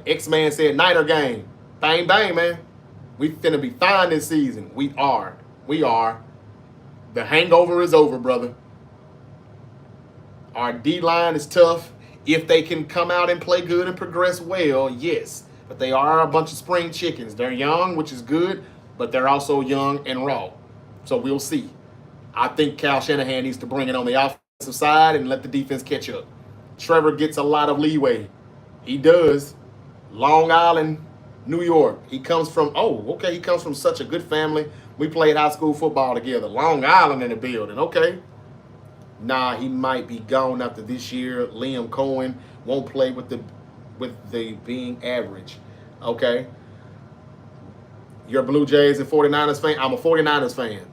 X-Man said, Niner game. Bang, bang, man. We finna be fine this season. We are. The hangover is over, brother. Our D-line is tough. If they can come out and play good and progress well, yes. But they are a bunch of spring chickens. They're young, which is good, but they're also young and raw. So we'll see. I think Kyle Shanahan needs to bring it on the offensive side and let the defense catch up. Trevor gets a lot of leeway. He does. Long Island, New York. He comes from such a good family. We played high school football together. Long Island in the building. Okay. Nah, he might be gone after this year. Liam Cohen won't play with the being average. Okay. You're a Blue Jays and 49ers fan? I'm a 49ers fan.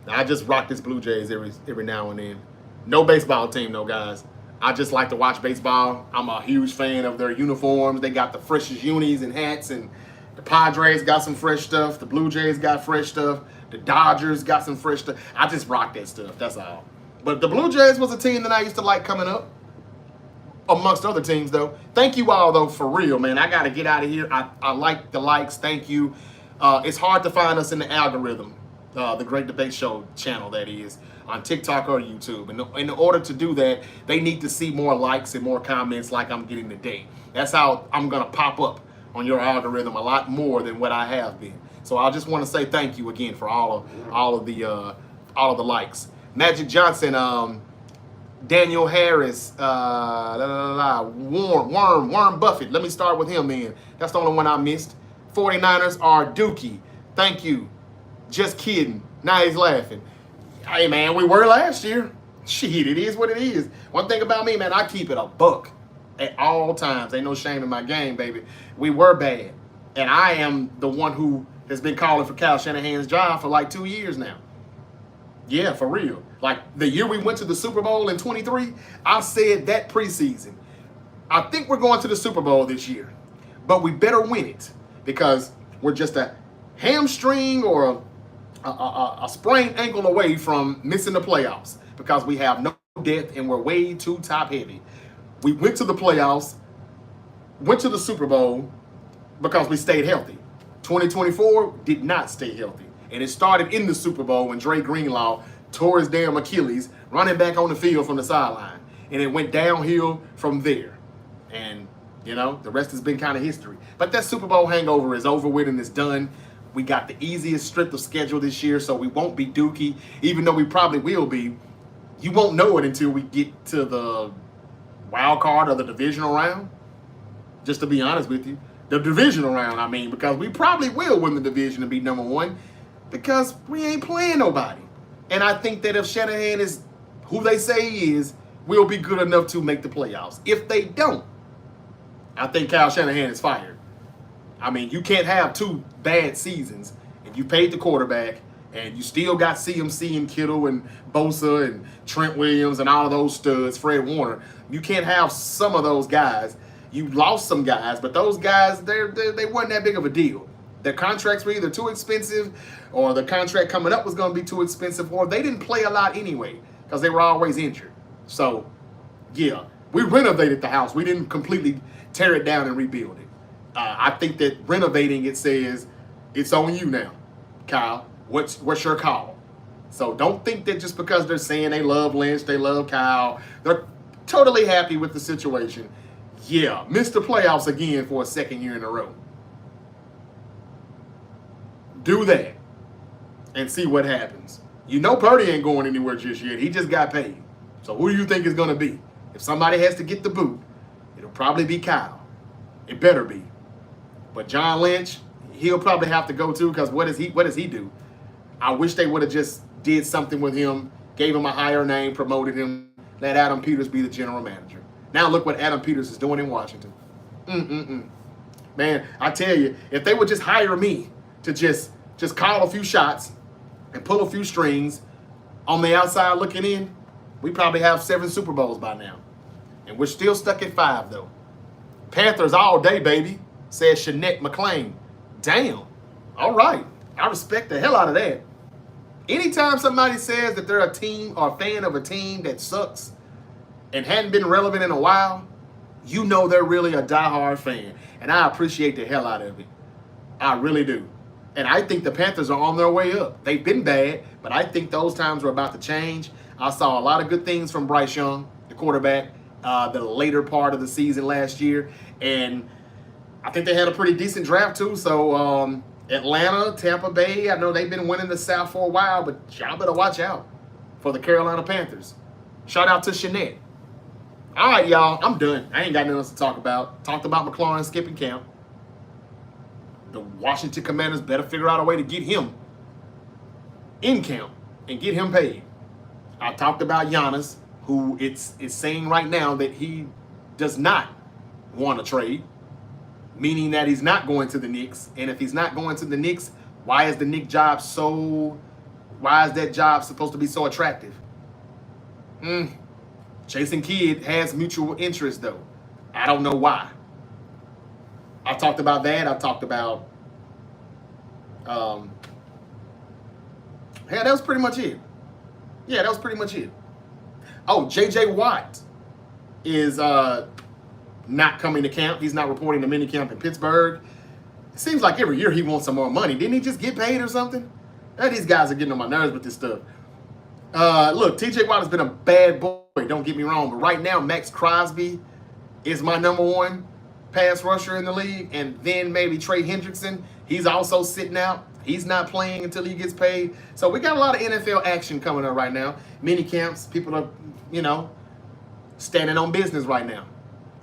I just rock this Blue Jays every now and then. No baseball team, though, guys. I just like to watch baseball. I'm a huge fan of their uniforms. They got the freshest unis and hats, and the Padres got some fresh stuff. The Blue Jays got fresh stuff. The Dodgers got some fresh stuff. I just rock that stuff. That's all. But the Blue Jays was a team that I used to like coming up, amongst other teams, though. Thank you all, though, for real, man. I got to get out of here. I like the likes. Thank you. It's hard to find us in the algorithm. The Great Debate Show channel, that is, on TikTok or YouTube. And in order to do that, they need to see more likes and more comments like I'm getting today. That's how I'm going to pop up on your algorithm a lot more than what I have been. So I just want to say thank you again for all of the likes. Magic Johnson, Daniel Harris, Warren Buffett. Let me start with him then. That's the only one I missed. 49ers are Dookie. Thank you. Just kidding. Now he's laughing. Hey, man, we were last year. Shit, it is what it is. One thing about me, man, I keep it a buck at all times. Ain't no shame in my game, baby. We were bad. And I am the one who has been calling for Kyle Shanahan's job for like 2 years now. Yeah, for real. Like the year we went to the Super Bowl in 23, I said that preseason, I think we're going to the Super Bowl this year, but we better win it because we're just a hamstring or a sprained ankle away from missing the playoffs because we have no depth and we're way too top heavy. We went to the playoffs, went to the Super Bowl because we stayed healthy. 2024 did not stay healthy. And it started in the Super Bowl when Dre Greenlaw tore his damn Achilles running back on the field from the sideline. And it went downhill from there. And, you know, the rest has been kind of history. But that Super Bowl hangover is over with and it's done. We got the easiest strength of schedule this year, so we won't be Dookie, even though we probably will be. You won't know it until we get to the wild card or the divisional round, just to be honest with you. The divisional round, I mean, because we probably will win the division and be number one because we ain't playing nobody. And I think that if Shanahan is who they say he is, will be good enough to make the playoffs. If they don't, I think Kyle Shanahan is fired. I mean, you can't have 2 bad seasons and you paid the quarterback and you still got CMC and Kittle and Bosa and Trent Williams and all of those studs, Fred Warner. You can't have some of those guys. You lost some guys, but those guys, they weren't that big of a deal. Their contracts were either too expensive or the contract coming up was going to be too expensive, or they didn't play a lot anyway because they were always injured. So, yeah, we renovated the house. We didn't completely tear it down and rebuild it. I think that renovating it says it's on you now, Kyle. What's your call? So don't think that just because they're saying they love Lynch, they love Kyle, they're totally happy with the situation. Yeah, missed the playoffs again for a second year in a row. Do that and see what happens. You know Purdy ain't going anywhere just yet. He just got paid. So who do you think is going to be? If somebody has to get the boot, it'll probably be Kyle. It better be. But John Lynch, he'll probably have to go too, because what does he do? I wish they would have just did something with him, gave him a higher name, promoted him, let Adam Peters be the general manager. Now look what Adam Peters is doing in Washington. Man, I tell you, if they would just hire me to just call a few shots and pull a few strings on the outside looking in, we probably have 7 Super Bowls by now. And we're still stuck at 5, though. Panthers all day, baby, says Shanette McLean. Damn. All right. I respect the hell out of that. Anytime somebody says that they're a team or a fan of a team that sucks and hadn't been relevant in a while, you know they're really a diehard fan. And I appreciate the hell out of it. I really do. And I think the Panthers are on their way up. They've been bad, but I think those times are about to change. I saw a lot of good things from Bryce Young, the quarterback, the later part of the season last year. And I think they had a pretty decent draft too. So Atlanta, Tampa Bay, I know they've been winning the South for a while, but y'all better watch out for the Carolina Panthers. Shout out to Shanette. All right, y'all, I'm done. I ain't got nothing else to talk about. Talked about McLaurin skipping camp. The Washington Commanders better figure out a way to get him in camp and get him paid. I talked about Giannis, who it's saying right now that he does not want to trade, meaning that he's not going to the Knicks. And if he's not going to the Knicks, why is that job supposed to be so attractive? Jason Kidd has mutual interest, though. I don't know why. I talked about that. I talked about, yeah, that was pretty much it. Yeah, that was pretty much it. Oh, J.J. Watt is not coming to camp. He's not reporting to minicamp in Pittsburgh. It seems like every year he wants some more money. Didn't he just get paid or something? These guys are getting on my nerves with this stuff. Look, T.J. Watt has been a bad boy, don't get me wrong, but right now Max Crosby is my number 1 pass rusher in the league, and then maybe Trey Hendrickson. He's also sitting out. He's not playing until he gets paid. So we got a lot of NFL action coming up right now. Mini camps, people are, standing on business right now.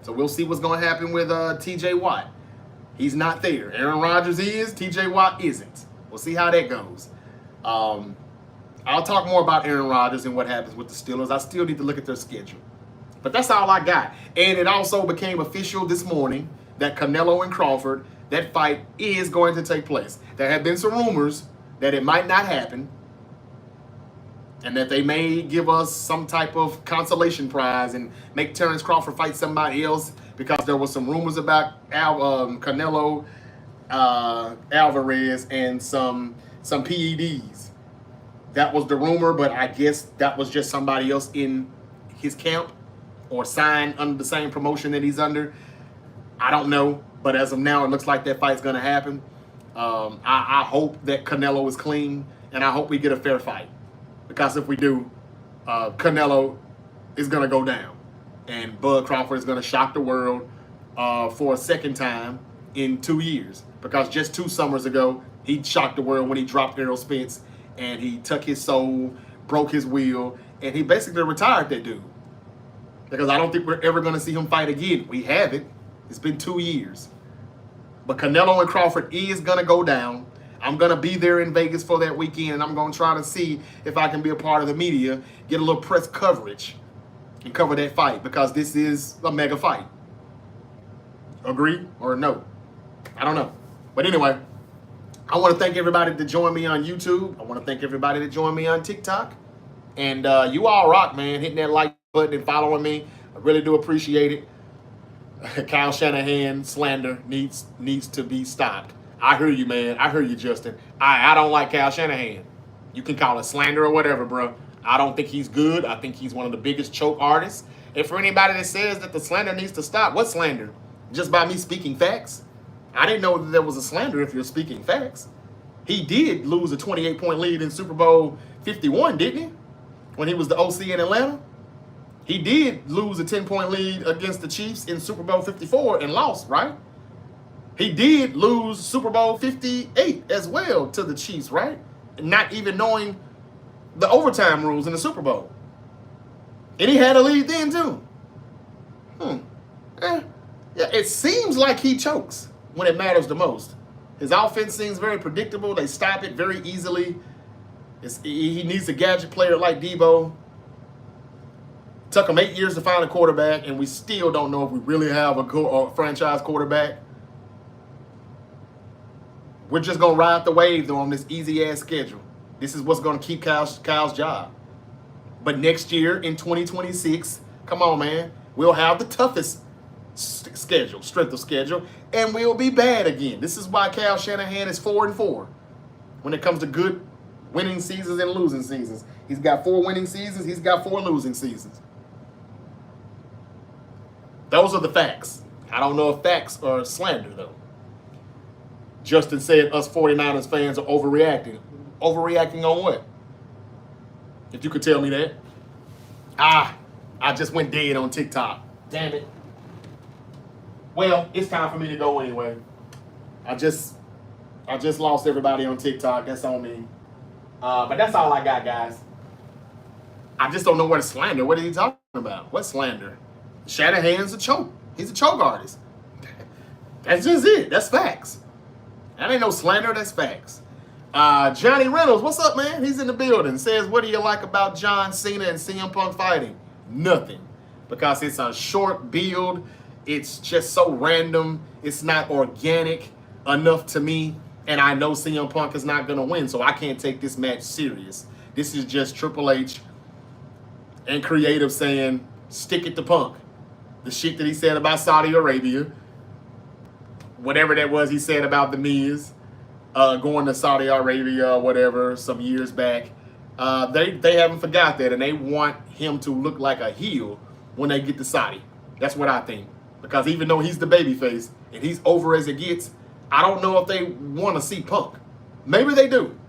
So we'll see what's going to happen with T.J. Watt. He's not there. Aaron Rodgers is. T.J. Watt isn't. We'll see how that goes. I'll talk more about Aaron Rodgers and what happens with the Steelers. I still need to look at their schedule. But that's all I got. And it also became official this morning that Canelo and Crawford, that fight is going to take place. There have been some rumors that it might not happen and that they may give us some type of consolation prize and make Terrence Crawford fight somebody else, because there was some rumors about Canelo Alvarez and some PEDs. That was the rumor, but I guess that was just somebody else in his camp or signed under the same promotion that he's under. I don't know, but as of now, it looks like that fight's going to happen. I hope that Canelo is clean, and I hope we get a fair fight. Because if we do, Canelo is going to go down. And Bud Crawford is going to shock the world for a second time in 2 years. Because just 2 summers ago, he shocked the world when he dropped Errol Spence, and he took his soul, broke his will, and he basically retired that dude. Because I don't think we're ever going to see him fight again. We haven't. It's been 2 years. But Canelo and Crawford is going to go down. I'm going to be there in Vegas for that weekend, and I'm going to try to see if I can be a part of the media, get a little press coverage, and cover that fight, because this is a mega fight. Agree or no? I don't know. But anyway, I want to thank everybody that joined me on YouTube. I want to thank everybody that joined me on TikTok. And you all rock, man. Hitting that like button and following me. I really do appreciate it. Kyle Shanahan slander needs to be stopped. I hear you, man. I hear you, Justin. I don't like Kyle Shanahan. You can call it slander or whatever, bro. I don't think he's good. I think he's one of the biggest choke artists. And for anybody that says that the slander needs to stop, what slander? Just by me speaking facts? I didn't know that there was a slander if you're speaking facts. He did lose a 28-point lead in Super Bowl 51, didn't he? When he was the OC in Atlanta. He did lose a 10-point lead against the Chiefs in Super Bowl 54 and lost, right? He did lose Super Bowl 58 as well to the Chiefs, right? Not even knowing the overtime rules in the Super Bowl. And he had a lead then too. Yeah, it seems like he chokes when it matters the most. His offense seems very predictable. They stop it very easily. He needs a gadget player like Debo. Took him 8 years to find a quarterback, and we still don't know if we really have a franchise quarterback. We're just going to ride the wave, though, on this easy-ass schedule. This is what's going to keep Kyle's job. But next year, in 2026, come on, man, we'll have the toughest strength of schedule, and we'll be bad again. This is why Kyle Shanahan is 4-4 when it comes to good winning seasons and losing seasons. He's got 4 winning seasons. He's got 4 losing seasons. Those are the facts. I don't know if facts are slander, though. Justin said us 49ers fans are overreacting. Overreacting on what? If you could tell me that. I just went dead on TikTok. Damn it. Well, it's time for me to go anyway. I just lost everybody on TikTok. That's on me. But that's all I got, guys. I just don't know what is slander. What are you talking about? What slander? Shanahan's a choke. He's a choke artist. That's just it. That's facts. That ain't no slander. That's facts. Johnny Reynolds, what's up, man? He's in the building. Says, what do you like about John Cena and CM Punk fighting? Nothing. Because it's a short build. It's just so random. It's not organic enough to me. And I know CM Punk is not going to win, so I can't take this match serious. This is just Triple H and creative saying, stick it to Punk. The shit that he said about Saudi Arabia, whatever that was he said about the Miz going to Saudi Arabia or whatever some years back, they haven't forgot that, and they want him to look like a heel when they get to Saudi. That's what I think. Because even though he's the babyface and he's over as it gets, I don't know if they want to see Punk. Maybe they do.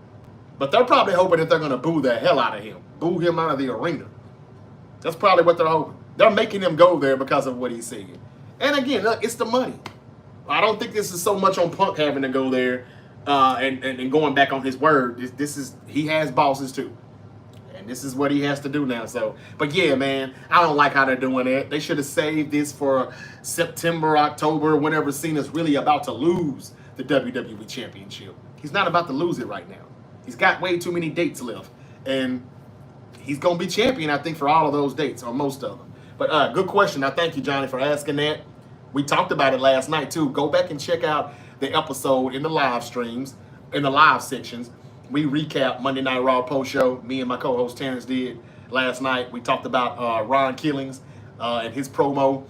But they're probably hoping that they're going to boo the hell out of him. Boo him out of the arena. That's probably what they're hoping. They're making him go there because of what he's saying. And again, look, it's the money. I don't think this is so much on Punk having to go there and going back on his word. He has bosses too. And this is what he has to do now. So, but yeah, man, I don't like how they're doing it. They should have saved this for September, October, whenever Cena's really about to lose the WWE Championship. He's not about to lose it right now. He's got way too many dates left. And he's going to be champion, I think, for all of those dates, or most of them. But good question. I thank you, Johnny, for asking that. We talked about it last night, too. Go back and check out the episode in the live streams, in the live sections. We recap Monday Night Raw post show. Me and my co-host Terrence did last night. We talked about Ron Killings and his promo,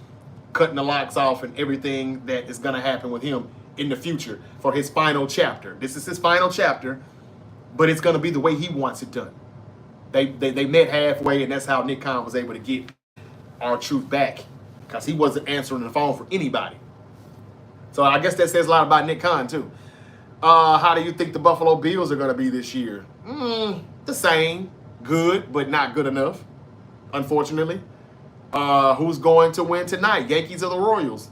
cutting the locks off and everything that is going to happen with him in the future for his final chapter. This is his final chapter, but it's going to be the way he wants it done. They met halfway, and that's how Nick Khan was able to get R-Truth back, because he wasn't answering the phone for anybody. So I guess that says a lot about Nick Khan, too. How do you think the Buffalo Bills are going to be this year? The same. Good, but not good enough, unfortunately. Who's going to win tonight? Yankees or the Royals?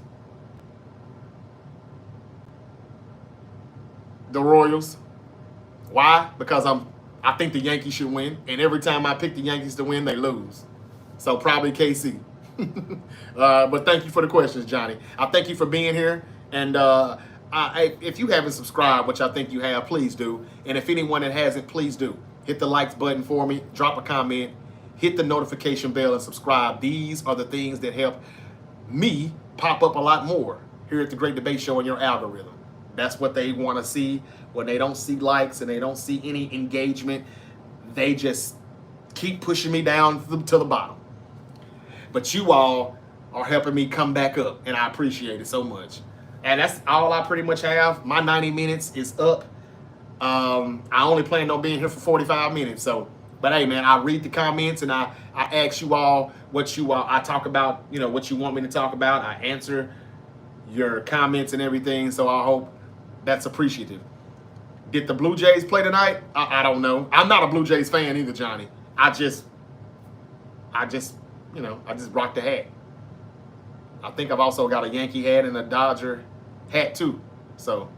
The Royals. Why? Because I think the Yankees should win, and every time I pick the Yankees to win, they lose. So probably KC. But thank you for the questions, Johnny. I thank you for being here, and if you haven't subscribed, which I think you have, please do. And if anyone that hasn't, please do. Hit the likes button for me. Drop a comment. Hit the notification bell and subscribe. These are the things that help me pop up a lot more here at the Great Debate Show in your algorithm. That's what they want to see. When they don't see likes and they don't see any engagement, they just keep pushing me down to the bottom. But you all are helping me come back up, and I appreciate it so much. And that's all I pretty much have. My 90 minutes is up. I only planned on being here for 45 minutes. But hey, man, I read the comments and I ask you all what I talk about, what you want me to talk about. I answer your comments and everything. So I hope that's appreciative. Did the Blue Jays play tonight? I don't know. I'm not a Blue Jays fan either, Johnny. I just rocked the hat. I think I've also got a Yankee hat and a Dodger hat too. So,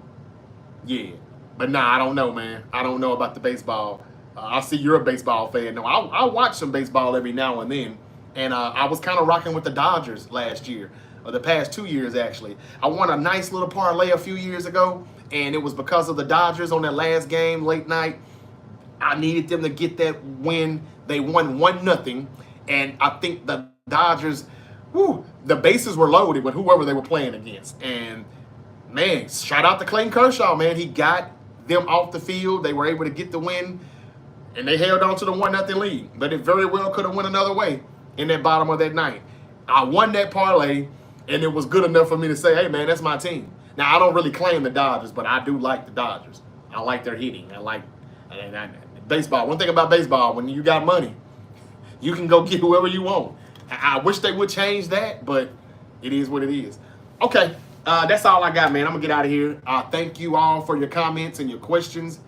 yeah. But nah, I don't know, man. I don't know about the baseball. I see you're a baseball fan. No, I watch some baseball every now and then. And I was kind of rocking with the Dodgers last year, or the past 2 years, actually. I won a nice little parlay a few years ago, and it was because of the Dodgers on that last game, late night. I needed them to get that win. They won 1-0, and I think the Dodgers, the bases were loaded with whoever they were playing against. And, man, shout out to Clayton Kershaw, man. He got them off the field. They were able to get the win, and they held on to the 1-0 lead. But it very well could have went another way in that bottom of that night. I won that parlay, and it was good enough for me to say, hey, man, that's my team. Now, I don't really claim the Dodgers, but I do like the Dodgers. I like their hitting. Baseball. One thing about baseball, when you got money, you can go get whoever you want. I wish they would change that, but it is what it is. Okay, that's all I got, man. I'm going to get out of here. Thank you all for your comments and your questions.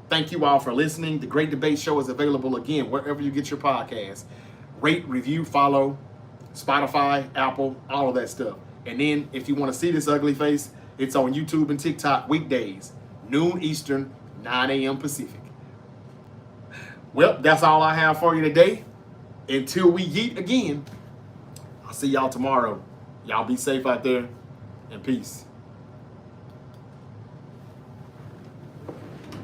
Thank you all for listening. The Great Debate Show is available again wherever you get your podcasts. Rate, review, follow, Spotify, Apple, all of that stuff. And then if you want to see this ugly face, it's on YouTube and TikTok weekdays, noon Eastern, 9 a.m. Pacific. Well, that's all I have for you today. Until we yeet again, I'll see y'all tomorrow. Y'all be safe out there, and peace.